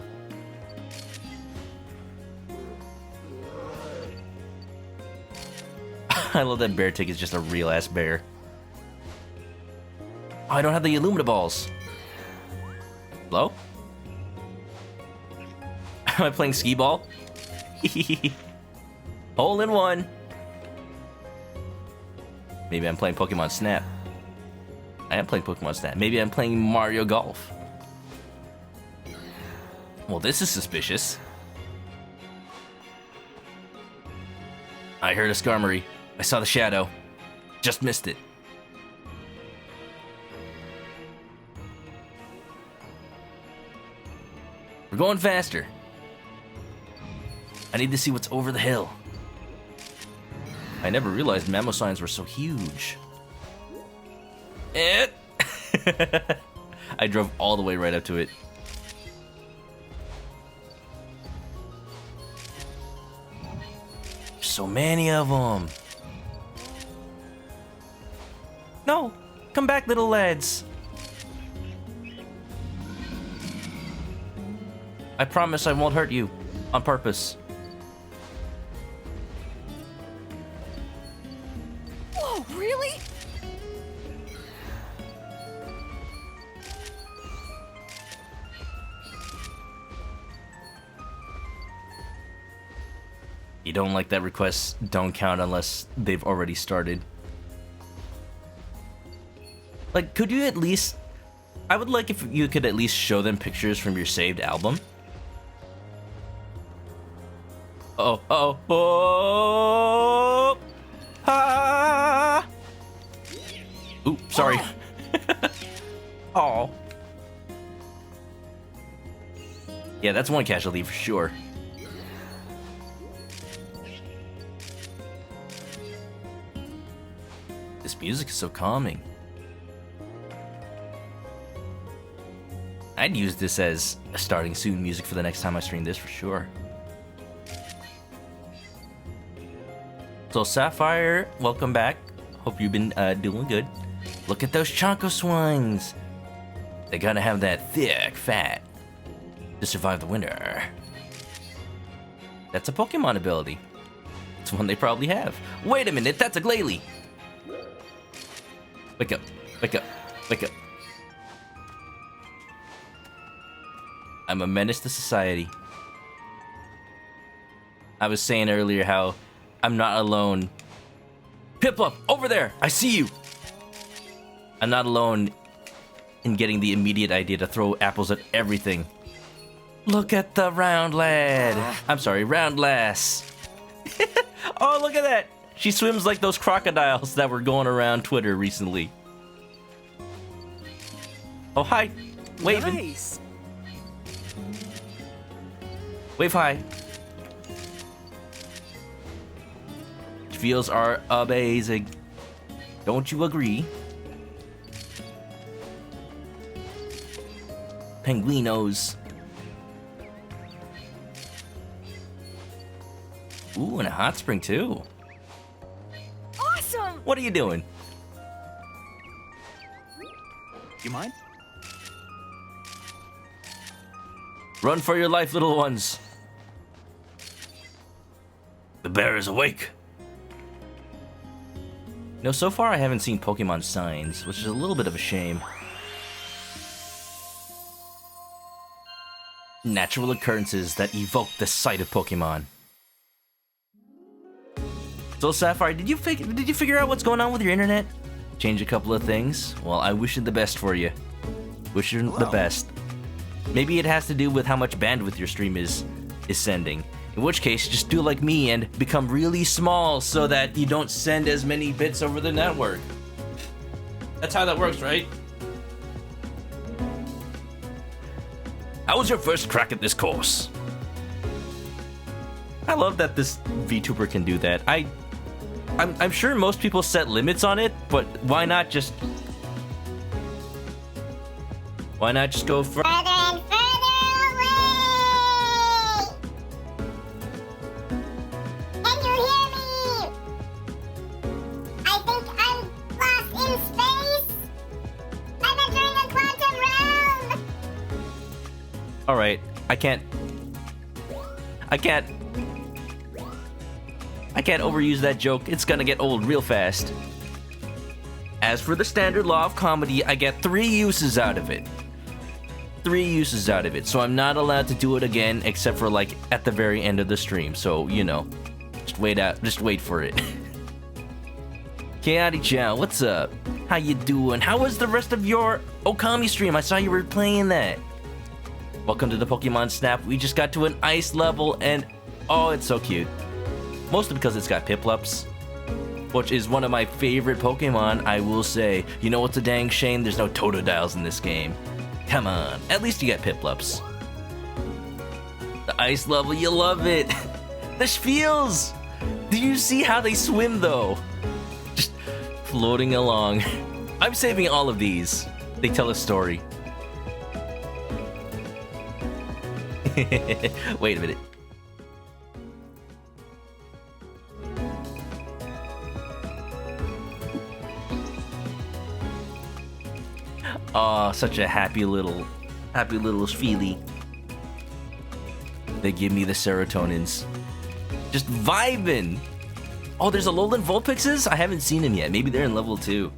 I love that Beartic is just a real ass bear. Oh, I don't have the Illumina balls. Hello? Am I playing skee ball? Hole in one. Maybe I'm playing Pokemon Snap. I am playing Pokemon Snap. Maybe I'm playing Mario Golf. Well, this is suspicious. I heard a Skarmory. I saw the shadow. Just missed it. We're going faster. I need to see what's over the hill. I never realized Mamosines were so huge. I drove all the way right up to it. There's so many of them. No, come back, little lads. I promise I won't hurt you on purpose. Whoa, really? You don't like that requests don't count unless they've already started. Like, could you at least... I would like if you could at least show them pictures from your saved album. Oh, oh, oh! Ah! Ooh, sorry. Oh. Yeah, that's one casualty for sure. This music is so calming. I'd use this as starting soon music for the next time I stream this for sure. So Sapphire, welcome back. Hope you've been doing good. Look at those Chonko swines. They gotta have that thick fat to survive the winter. That's a Pokemon ability. It's one they probably have. Wait a minute, that's a Glalie. Wake up, wake up, wake up. I'm a menace to society. I was saying earlier how I'm not alone. Piplup, over there! I see you! I'm not alone in getting the immediate idea to throw apples at everything. Look at the round lad. I'm sorry, round lass. Oh, look at that! She swims like those crocodiles that were going around Twitter recently. Oh, hi. Waving. Nice. Wave hi. Feels are amazing. Don't you agree? Penguinos. Ooh, and a hot spring too. Awesome! What are you doing? You mind? Run for your life, little ones. The bear is awake. No, so far I haven't seen Pokemon signs, which is a little bit of a shame. Natural occurrences that evoke the sight of Pokemon. So Sapphire, did you figure out what's going on with your internet? Change a couple of things? Well, I wish you the best for you. Wish you the best. Maybe it has to do with how much bandwidth your stream is sending. In which case, just do like me and become really small so that you don't send as many bits over the network. That's how that works, right? How was your first crack at this course? I love that this VTuber can do that. I'm sure most people set limits on it, but why not just go for Further and further away! Can you hear me? I think I'm lost in space. I'm entering a quantum realm. All right, I can't overuse that joke. It's gonna get old real fast. As for the standard law of comedy, I get 3 uses out of it. 3 uses out of it, so I'm not allowed to do it again except for like at the very end of the stream. So, you know, just wait for it. Kiadi-chan, what's up? How you doing? How was the rest of your Okami stream? I saw you were playing that. Welcome to the Pokemon Snap. We just got to an ice level and oh, it's so cute. Mostly because it's got Piplups, which is one of my favorite Pokemon, I will say. You know what's a dang shame? There's no Totodiles in this game. Come on, at least you got Piplups. The ice level, you love it. The feels. Do you see how they swim though? Just floating along. I'm saving all of these. They tell a story. Wait a minute. Oh, such a happy little feely. They give me the serotonins. Just vibing. Oh, there's a Alolan Vulpixes? I haven't seen them yet. Maybe they're in level 2.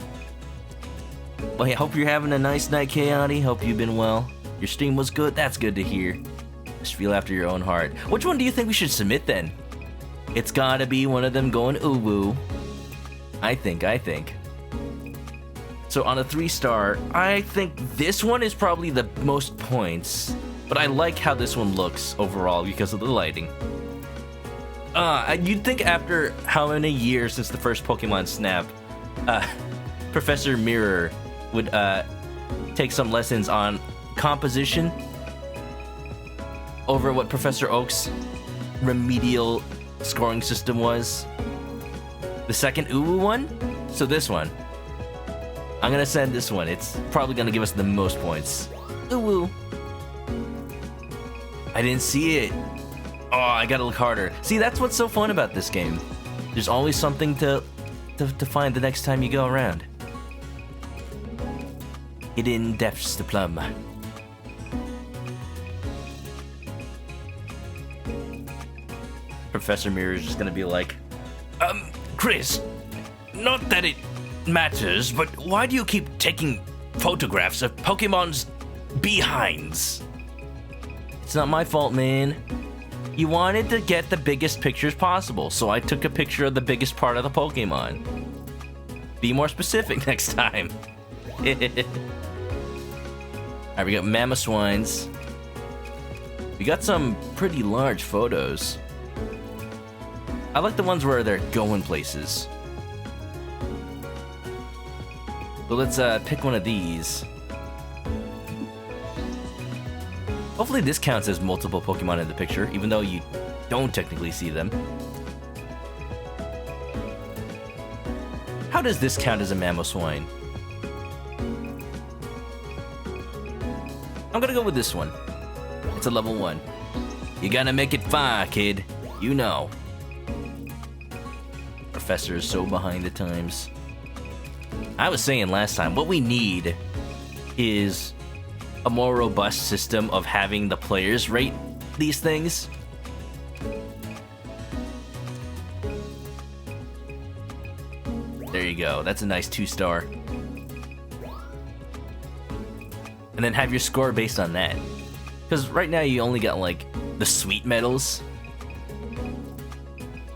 Well, hey, hope you're having a nice night, Chaotic. Hope you've been well. Your stream was good. That's good to hear. Just feel after your own heart. Which one do you think we should submit then? It's gotta be one of them going ooh-woo. I think. So on a 3-star, I think this one is probably the most points. But I like how this one looks overall because of the lighting. You'd think after how many years since the first Pokemon Snap, Professor Mirror would take some lessons on composition over what Professor Oak's remedial scoring system was. The second Uwu one? So this one. I'm gonna send this one. It's probably gonna give us the most points. Uwu. I didn't see it. Oh, I gotta look harder. See, that's what's so fun about this game. There's always something to find the next time you go around. Hidden depths to plumb. Professor Mirror is just gonna be like, Chris, not that it matters, but why do you keep taking photographs of Pokemon's behinds? it's not my fault, man. You wanted to get the biggest pictures possible, so I took a picture of the biggest part of the Pokemon. Be more specific next time. Alright, we got Mamoswines. We got some pretty large photos. I like the ones where they're going places. So let's pick one of these. Hopefully this counts as multiple Pokemon in the picture, even though you don't technically see them. How does this count as a Mamoswine? I'm gonna go with this one. It's a level 1. You gotta make it far, kid. You know. Professor is so behind the times. I was saying last time, what we need is a more robust system of having the players rate these things. There you go. That's a nice 2-star. And then have your score based on that. Because right now you only got like the sweet medals.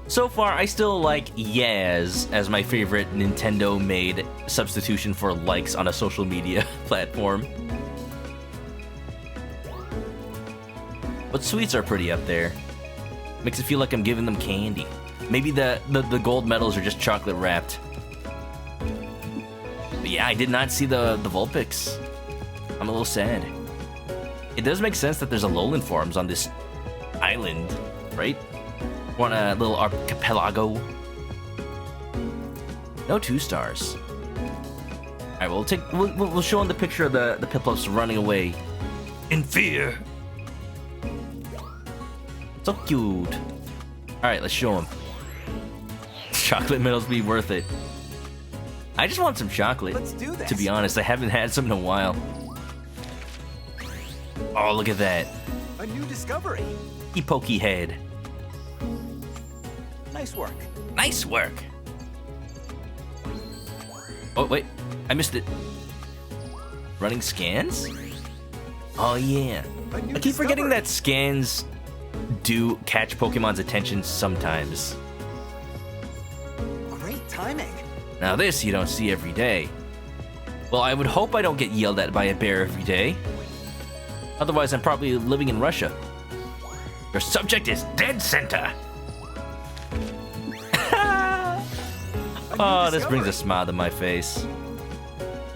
So far, I still like Yaz as my favorite Nintendo-made substitution for likes on a social media platform. But sweets are pretty up there. Makes it feel like I'm giving them candy. Maybe the gold medals are just chocolate wrapped. But yeah, I did not see the Vulpix. I'm a little sad. It does make sense that there's a Alolan forms on this island, right? We're on a little archipelago. No 2-stars. Alright, we'll show them the picture of the Piplups running away In fear. So cute. Alright, let's show them. Chocolate medals be worth it. I just want some chocolate. Let's do this. To be honest, I haven't had some in a while. Oh, look at that. A new discovery. Pokey head. Nice work. Nice work. Oh, wait. I missed it. Running scans? Oh, yeah. I keep forgetting that scans do catch Pokemon's attention sometimes. Great timing. Now this you don't see every day. Well, I would hope I don't get yelled at by a bear every day. Otherwise, I'm probably living in Russia. Your subject is dead center. Oh, this brings a smile to my face.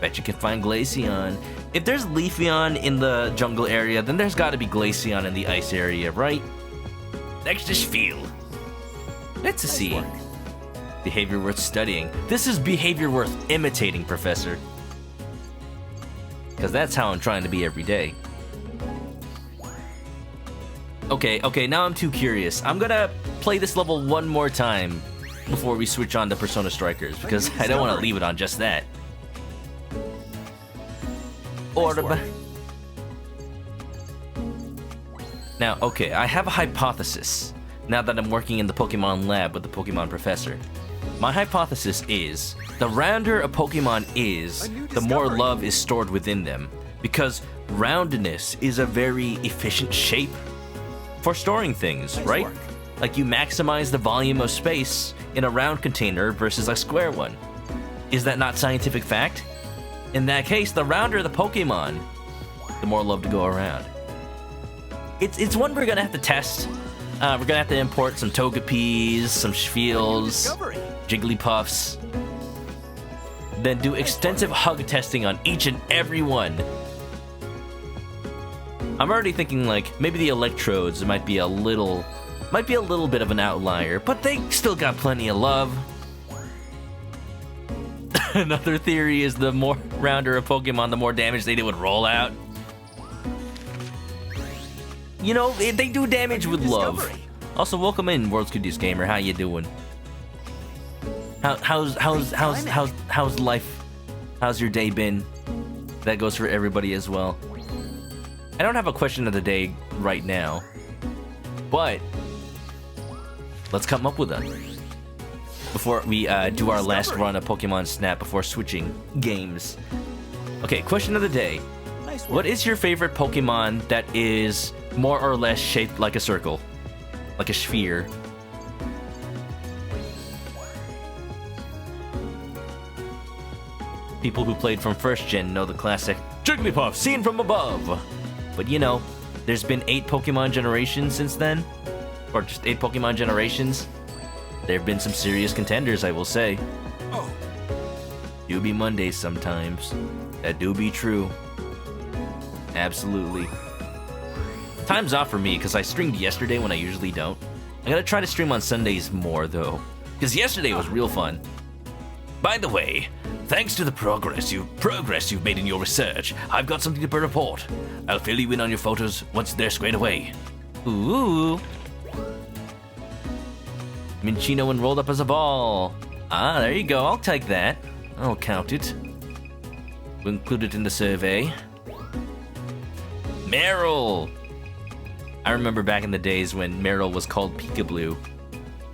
Bet you can find Glaceon. If there's Leafeon in the jungle area, then there's gotta be Glaceon in the ice area, right? Next is field. Let's see. Behavior worth studying. This is behavior worth imitating, Professor. Because that's how I'm trying to be every day. Okay, now I'm too curious. I'm gonna play this level one more time before we switch on to Persona Strikers, because I don't want to leave it on just that. Orb. Now, okay, I have a hypothesis now that I'm working in the Pokemon lab with the Pokemon Professor. My hypothesis is, the rounder a Pokemon is, the more love is stored within them, because roundness is a very efficient shape for storing things, right? Like, you maximize the volume of space in a round container versus a square one. Is that not scientific fact? In that case, the rounder the Pokemon, the more love to go around. It's one we're gonna have to test. We're gonna have to import some Togepis, some Schveels, Jigglypuffs, then do extensive hug testing on each and every one. I'm already thinking like maybe the Electrodes might be a little bit of an outlier, but they still got plenty of love. Another theory is the more rounder a Pokemon, the more damage they do with Rollout. You know, they do damage with love. Also, welcome in, World's Goodiest Gamer. How you doing? How's life? How's your day been? That goes for everybody as well. I don't have a question of the day right now, but let's come up with one before we do our last run of Pokemon Snap before switching games. Okay, question of the day. What is your favorite Pokemon that is more or less shaped like a circle? Like a sphere? People who played from first gen know the classic Jigglypuff seen from above. But you know, there's been 8 Pokemon generations since then. Or just 8 Pokemon generations. There have been some serious contenders, I will say. Oh. Do be Mondays sometimes. That do be true. Absolutely. Time's off for me because I streamed yesterday when I usually don't. I'm gonna try to stream on Sundays more though, because yesterday was real fun. By the way, thanks to the progress you've made in your research, I've got something to report. I'll fill you in on your photos once they're squared away. Ooh. Minchino enrolled up as a ball. Ah, there you go. I'll take that. I'll count it. We'll include it in the survey. Meryl! I remember back in the days when Meryl was called Peekaboo.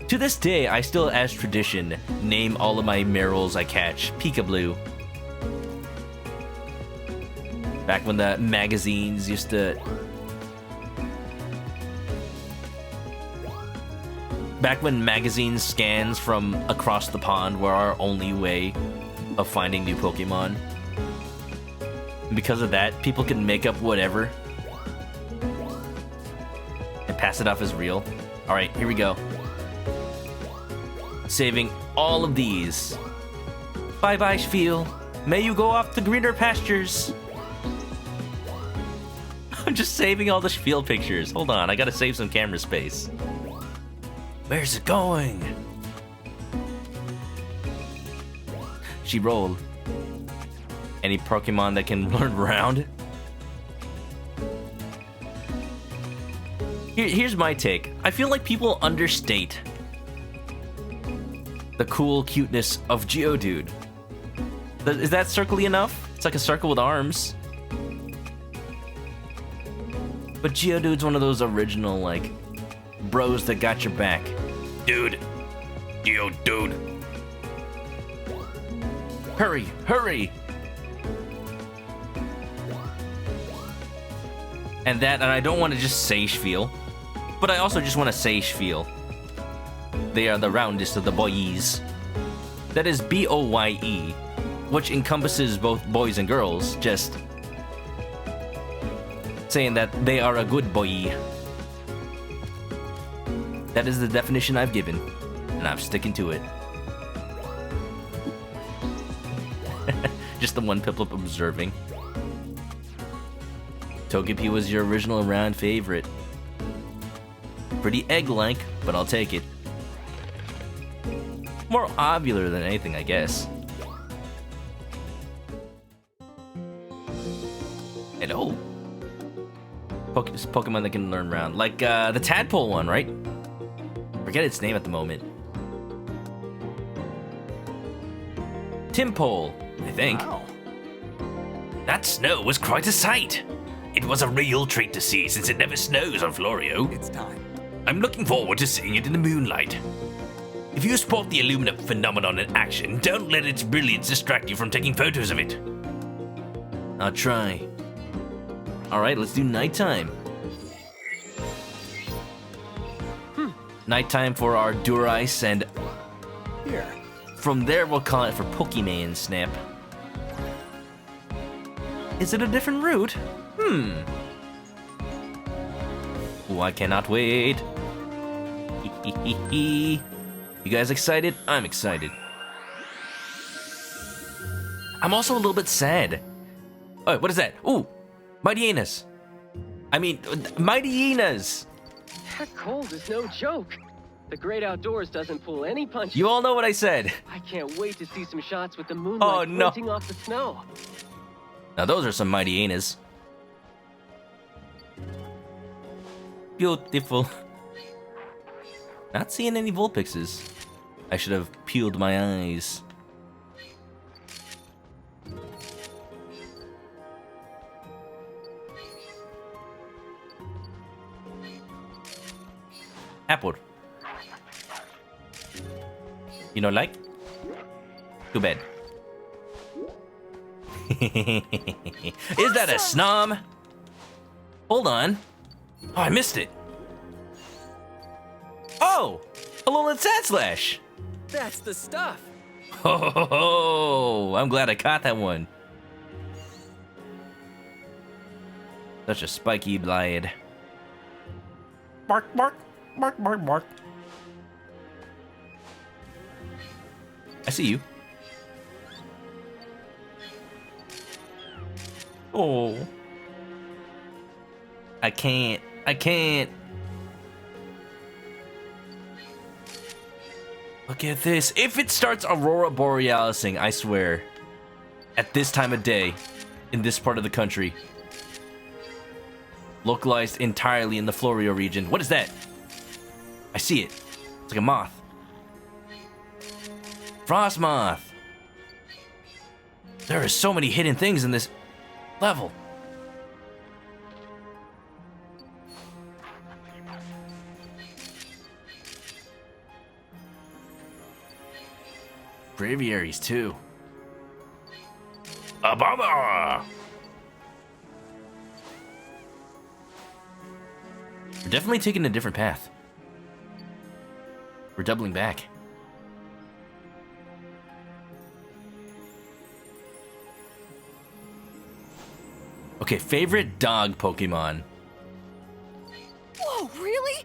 To this day, I still, as tradition, name all of my Meryls I catch Peekaboo. Back when the magazines used to... Back when magazine scans from across the pond were our only way of finding new Pokemon. And because of that, people could make up whatever and pass it off as real. Alright, here we go. Saving all of these. Bye-bye, Spiel. May you go off to greener pastures. I'm just saving all the Spiel pictures. Hold on, I gotta save some camera space. Where's it going? She rolled. Any Pokemon that can learn round? Here's my take. I feel like people understate the cool cuteness of Geodude. Is that circly enough? It's like a circle with arms. But Geodude's one of those original, like, bros that got your back. Dude. Dude. Hurry, hurry! And I don't want to just say Spiel, but I also just want to say Spiel. They are the roundest of the boys. That is B-O-Y-E, which encompasses both boys and girls, just saying that they are a good boy. That is the definition I've given, and I'm sticking to it. Just the one Piplup observing. Togepi was your original round favorite. Pretty egg-like, but I'll take it. More ovular than anything, I guess. Hello. Pokemon that can learn round. Like the Tadpole one, right? Forget its name at the moment. Timpole, I think. Wow. That snow was quite a sight. It was a real treat to see since it never snows on Florio. It's time. I'm looking forward to seeing it in the moonlight. If you spot the Illumina phenomenon in action, don't let its brilliance distract you from taking photos of it. I'll try. Alright, let's do nighttime. Nighttime for our Durice, and Here. from there we'll call it for Pokemon Snap. Is it a different route? Oh, I cannot wait. You guys excited? I'm excited. I'm also a little bit sad. Oh, what is that? Ooh, Mighty Hyenas. I mean, Mighty Hyenas. That cold is no joke. The great outdoors doesn't pull any punches. You all know what I said. I can't wait to see some shots with the moonlight no. glinting off the snow. Now those are some Mighty Hyenas. Beautiful. Not seeing any Vulpixes. I should have peeled my eyes. Apple. You know, like? Too bad. Is that a snom? Hold on. Oh, I missed it. Oh! Alolan Sandslash! That's the stuff. Oh, I'm glad I caught that one. Such a spiky blade. Bark, bark, bark, bark, bark. I see you. Oh. I can't. Look at this. If it starts Aurora Borealising, I swear, at this time of day, in this part of the country, localized entirely in the Florio region. What is that? I see it. It's like a moth. Frost moth. There are so many hidden things in this level. Braviaries too. Ababa! We're definitely taking a different path. We're doubling back. Okay, favorite dog Pokemon. Whoa, really?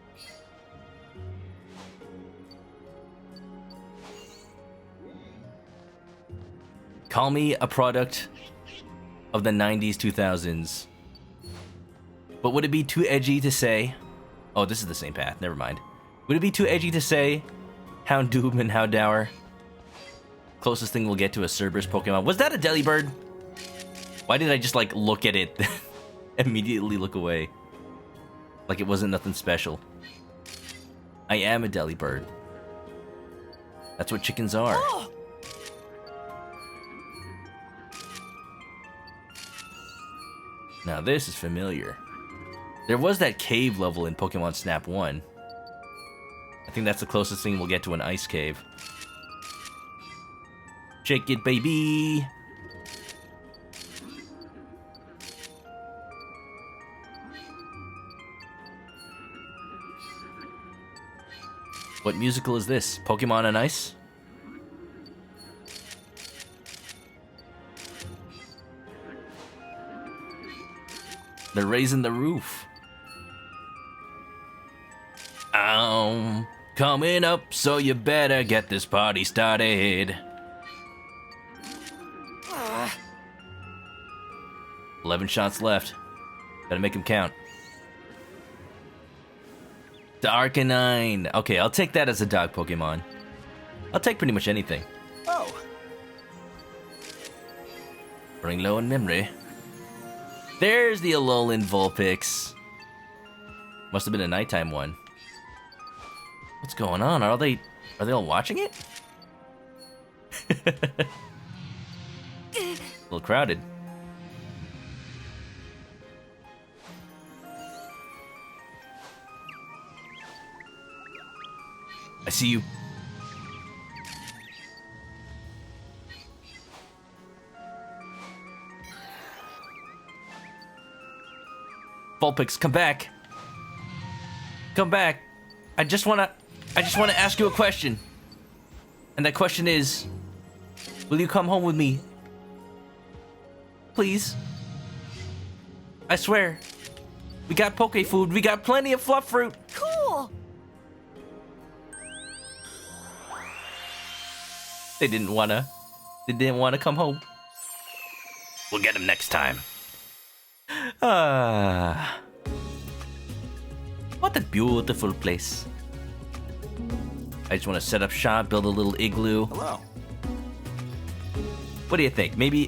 Call me a product of the 90s, 2000s. But would it be too edgy to say... Oh, this is the same path. Never mind. Would it be too edgy to say Houndoom and Houndour? Closest thing we'll get to a Cerberus Pokemon. Was that a Delibird? Why did I just, like, look at it? Immediately look away. Like it wasn't nothing special. I am a Delibird. That's what chickens are. Oh. Now this is familiar. There was that cave level in Pokemon Snap 1. I think that's the closest thing we'll get to an ice cave. Shake it, baby! What musical is this? Pokemon on Ice? They're raising the roof. Coming up, so you better get this party started. 11 shots left. Gotta make them count. Darkanine. Okay, I'll take that as a dog Pokemon. I'll take pretty much anything. Oh. Running low on memory. There's the Alolan Vulpix. Must have been a nighttime one. What's going on? Are they all watching it? A little crowded. I see you. Vulpix, come back. Come back. I just wanna... I just want to ask you a question. And that question is, will you come home with me? Please. I swear. We got poke food. We got plenty of fluff fruit. Cool. They didn't wanna come home. We'll get him next time. What a beautiful place. I just want to set up shop, build a little igloo. Hello. What do you think? Maybe...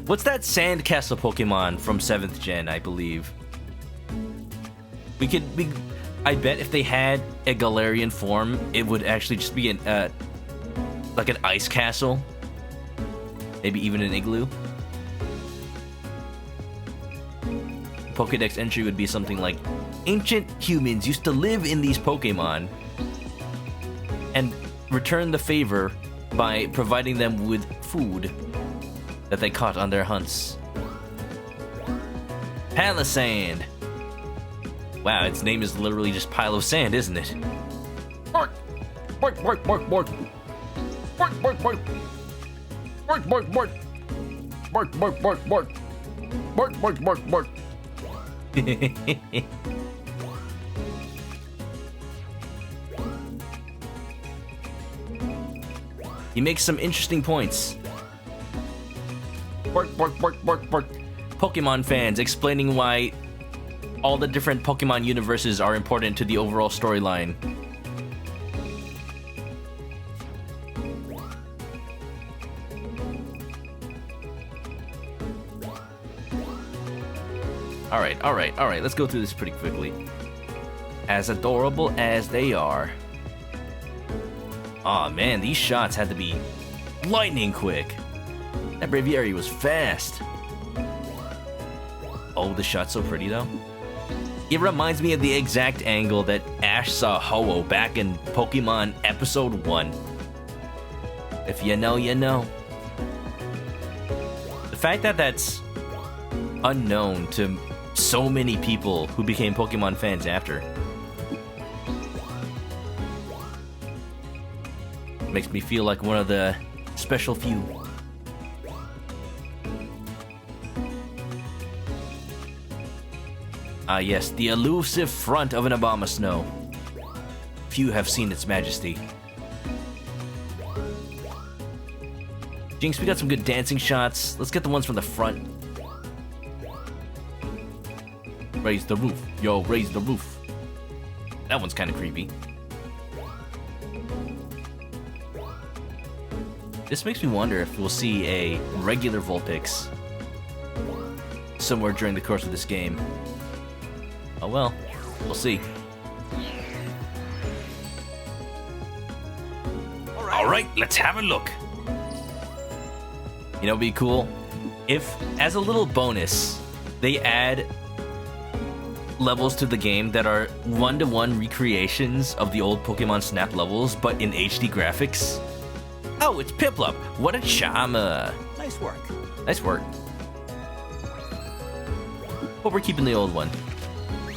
what's that sand castle Pokemon from 7th gen, I believe? I bet if they had a Galarian form, it would actually just be an, like an ice castle. Maybe even an igloo. Pokédex entry would be something like, ancient humans used to live in these Pokemon and return the favor by providing them with food that they caught on their hunts. Palisand. Wow, its name is literally just pile of sand, isn't it? Bark! Bark, bark, bark, bark! Bark, bark, bark! Bark, bark, bark! Bark, bark, bark, bark! Bark, bark, bark, bark! He makes some interesting points. Bark, bark, bark, bark, bark! Pokemon fans explaining why all the different Pokemon universes are important to the overall storyline. Alright, let's go through this pretty quickly. As adorable as they are. Aw, man, these shots had to be lightning quick. That Braviary was fast. Oh, the shot's so pretty, though. It reminds me of the exact angle that Ash saw Ho-Oh back in Pokemon Episode 1. If you know, you know. The fact that that's unknown to so many people who became Pokemon fans after makes me feel like one of the special few. Ah yes, the elusive front of an Abomasnow. Few have seen its majesty. Jinx, we got some good dancing shots. Let's get the ones from the front. Raise the roof. Yo, raise the roof. That one's kind of creepy. This makes me wonder if we'll see a regular Vulpix somewhere during the course of this game. Oh well, we'll see. Alright, let's have a look. You know, it'd be cool if, as a little bonus, they add levels to the game that are one-to-one recreations of the old Pokemon Snap levels, but in HD graphics. Oh, it's Piplup. What a charmer. Nice work. Nice work. But we're keeping the old one.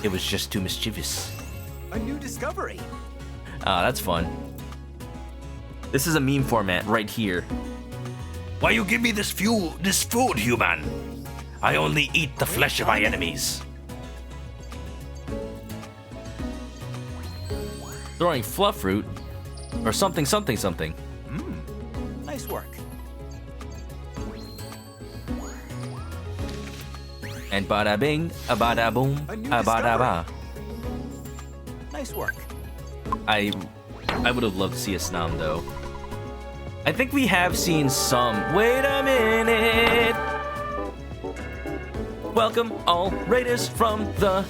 It was just too mischievous. A new discovery. Ah, that's fun. This is a meme format right here. Why you give me this food, human? I only eat the flesh of my enemies. Throwing fluff fruit, or something, something, something. Nice work. And bada bing, a bada boom, a bada ba. Nice work. I would have loved to see a Snom though. I think we have seen some. Wait a minute. Welcome all raiders from the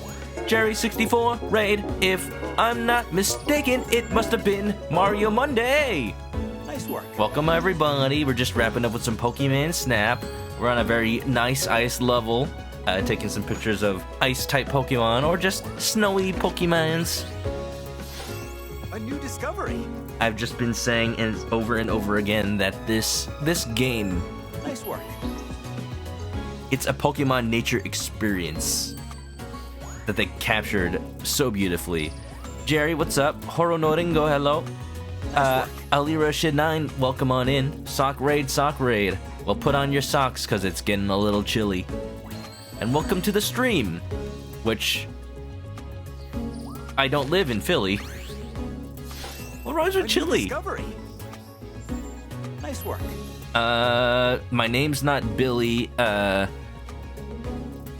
Jerry 64 raid. If I'm not mistaken, it must have been Mario Monday. Nice work. Welcome everybody. We're just wrapping up with some Pokemon Snap. We're on a very nice ice level. Taking some pictures of ice-type Pokemon or just snowy Pokemons. A new discovery. I've just been saying over and over again that this game, Nice work. it's a Pokemon nature experience that they captured so beautifully. Jerry, what's up? Horonoringo, hello. Alira Shid 9, welcome on in. Sock raid. Well, put on your socks because it's getting a little chilly. And welcome to the stream, which I don't live in Philly. What rhymes with chilly? Discovery. Nice work. My name's not Billy, and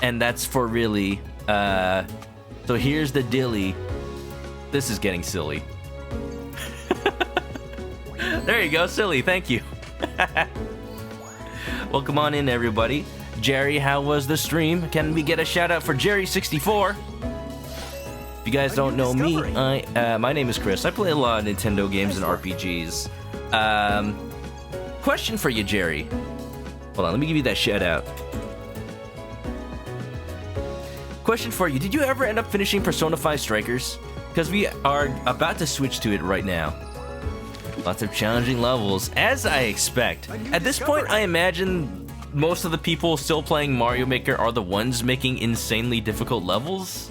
that's for really. So here's the dilly. This is getting silly. There you go, silly, thank you. Welcome on in, everybody. Jerry, how was the stream? Can we get a shout out for Jerry64? If you guys don't know me, my name is Chris. I play a lot of Nintendo games and RPGs. Question for you, Jerry. Hold on, let me give you that shout out. Question for you, did you ever end up finishing Persona 5 Strikers? Because we are about to switch to it right now. Lots of challenging levels, as I expect. At this point, I imagine most of the people still playing Mario Maker are the ones making insanely difficult levels.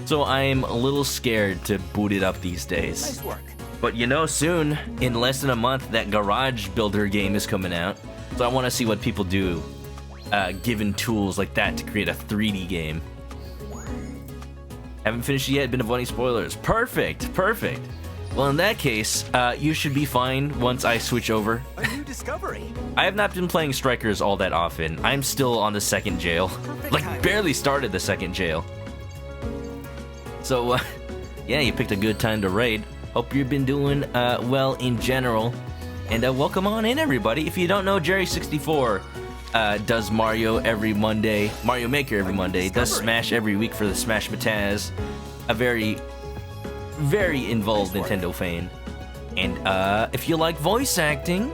So I'm a little scared to boot it up these days. Nice work. But you know, soon, in less than a month, that Garage Builder game is coming out. So I want to see what people do, given tools like that to create a 3D game. Haven't finished it yet, been avoiding spoilers. Perfect. Well, in that case, you should be fine once I switch over. A new discovery. I have not been playing Strikers all that often. I'm still on the second jail. Like, barely started the second jail. So, yeah, you picked a good time to raid. Hope you've been doing well in general. And welcome on in, everybody. If you don't know, Jerry64 does Mario every Monday. Mario Maker every Monday. Does Smash every week for the Smash Mataz. A very involved Nintendo fan. And if you like voice acting,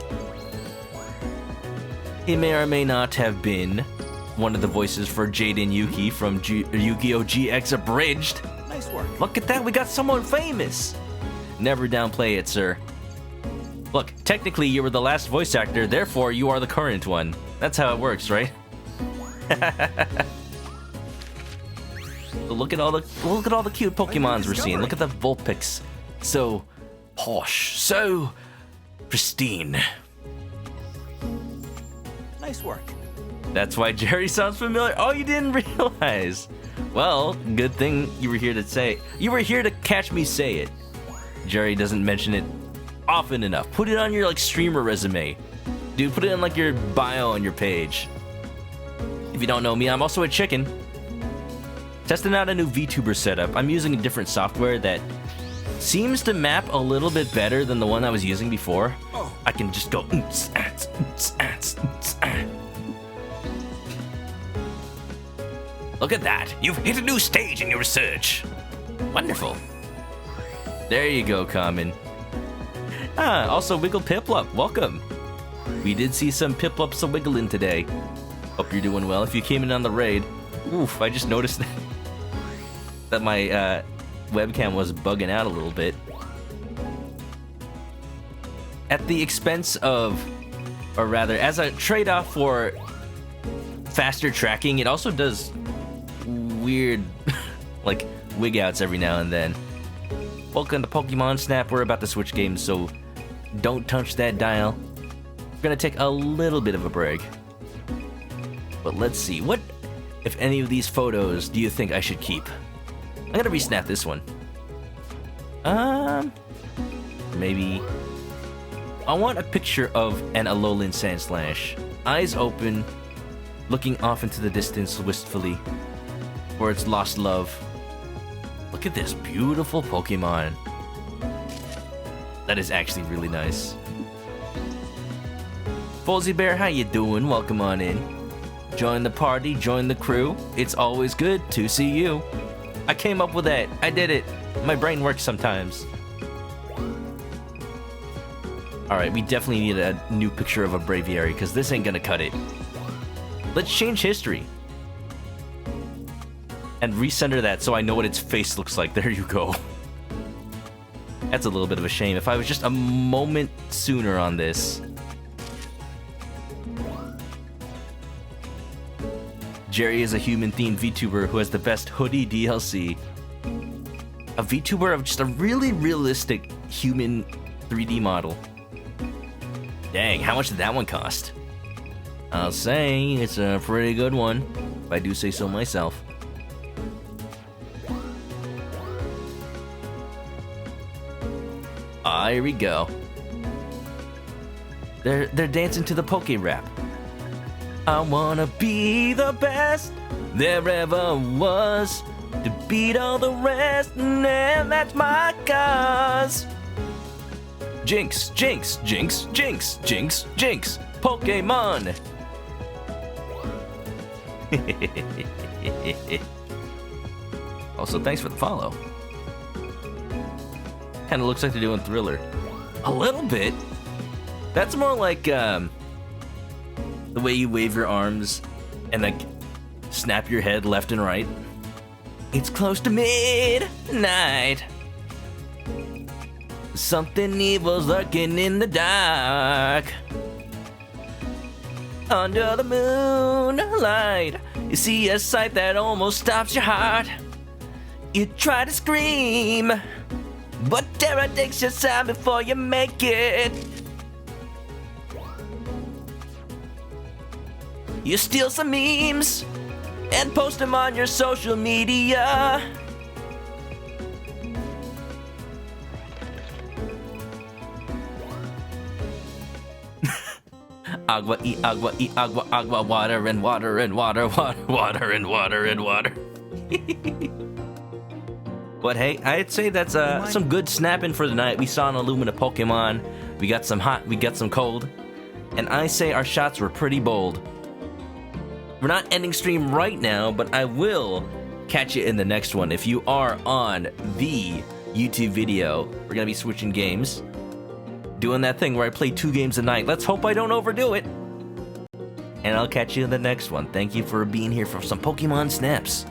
he may or may not have been one of the voices for Jaden Yuki from Yu-Gi-Oh! GX Abridged. Nice work. Look at that, we got someone famous. Never downplay it, sir. Look, technically you were the last voice actor, therefore you are the current one. That's how it works, right? Look at all the cute Pokemons we're seeing. Look at the Vulpix. So posh, so pristine. Nice work. That's why Jerry sounds familiar. Oh, you didn't realize. Well, good thing you were here to say. You were here to catch me say it. Jerry doesn't mention it often enough. Put it on your streamer resume. Dude, put it in your bio on your page. If you don't know me, I'm also a chicken. Testing out a new VTuber setup. I'm using a different software that seems to map a little bit better than the one I was using before. I can just go Look at that. You've hit a new stage in your research. Wonderful. There you go, Common. Also Wiggle Piplup, welcome. We did see some Piplups a wiggling today. Hope you're doing well. If you came in on the raid, oof, I just noticed that my webcam was bugging out a little bit. At the expense of, or rather, as a trade-off for faster tracking, it also does weird, wig outs every now and then. Welcome to Pokemon Snap. We're about to switch games, so don't touch that dial. We're gonna take a little bit of a break. But let's see, what, if any of these photos, do you think I should keep? I'm gonna resnap this one. Maybe. I want a picture of an Alolan Sandslash. Eyes open, looking off into the distance wistfully for its lost love. Look at this beautiful Pokemon. That is actually really nice. Folsy Bear, how you doing? Welcome on in. Join the party, join the crew. It's always good to see you. I came up with that. I did it. My brain works sometimes. Alright, we definitely need a new picture of a Braviary, because this ain't gonna cut it. Let's change history. And recenter that so I know what its face looks like. There you go. That's a little bit of a shame. If I was just a moment sooner on this. Jerry is a human-themed VTuber who has the best hoodie DLC. A VTuber of just a really realistic human 3D model. Dang, how much did that one cost? I'll say it's a pretty good one, if I do say so myself. Ah, here we go. They're dancing to the Poke Rap. I wanna be the best there ever was, to beat all the rest, and that's my cause. Jinx, Jinx, Jinx, Jinx, Jinx, Jinx, Pokemon. Also, thanks for the follow. Kinda looks like they're doing Thriller. A little bit. That's more like the way you wave your arms and like snap your head left and right. It's close to midnight. Something evil's lurking in the dark. Under the moonlight, you see a sight that almost stops your heart. You try to scream, but terror takes your time before you make it. You steal some memes and post them on your social media. Agua, agua, agua, water and water and water, water, water and water and water. But hey, I'd say that's some good snapping for the night. We saw an Illumina Pokemon. We got some hot, we got some cold. And I say our shots were pretty bold. We're not ending stream right now, but I will catch you in the next one. If you are on the YouTube video, we're gonna be switching games. Doing that thing where I play 2 games a night. Let's hope I don't overdo it. And I'll catch you in the next one. Thank you for being here for some Pokemon Snaps.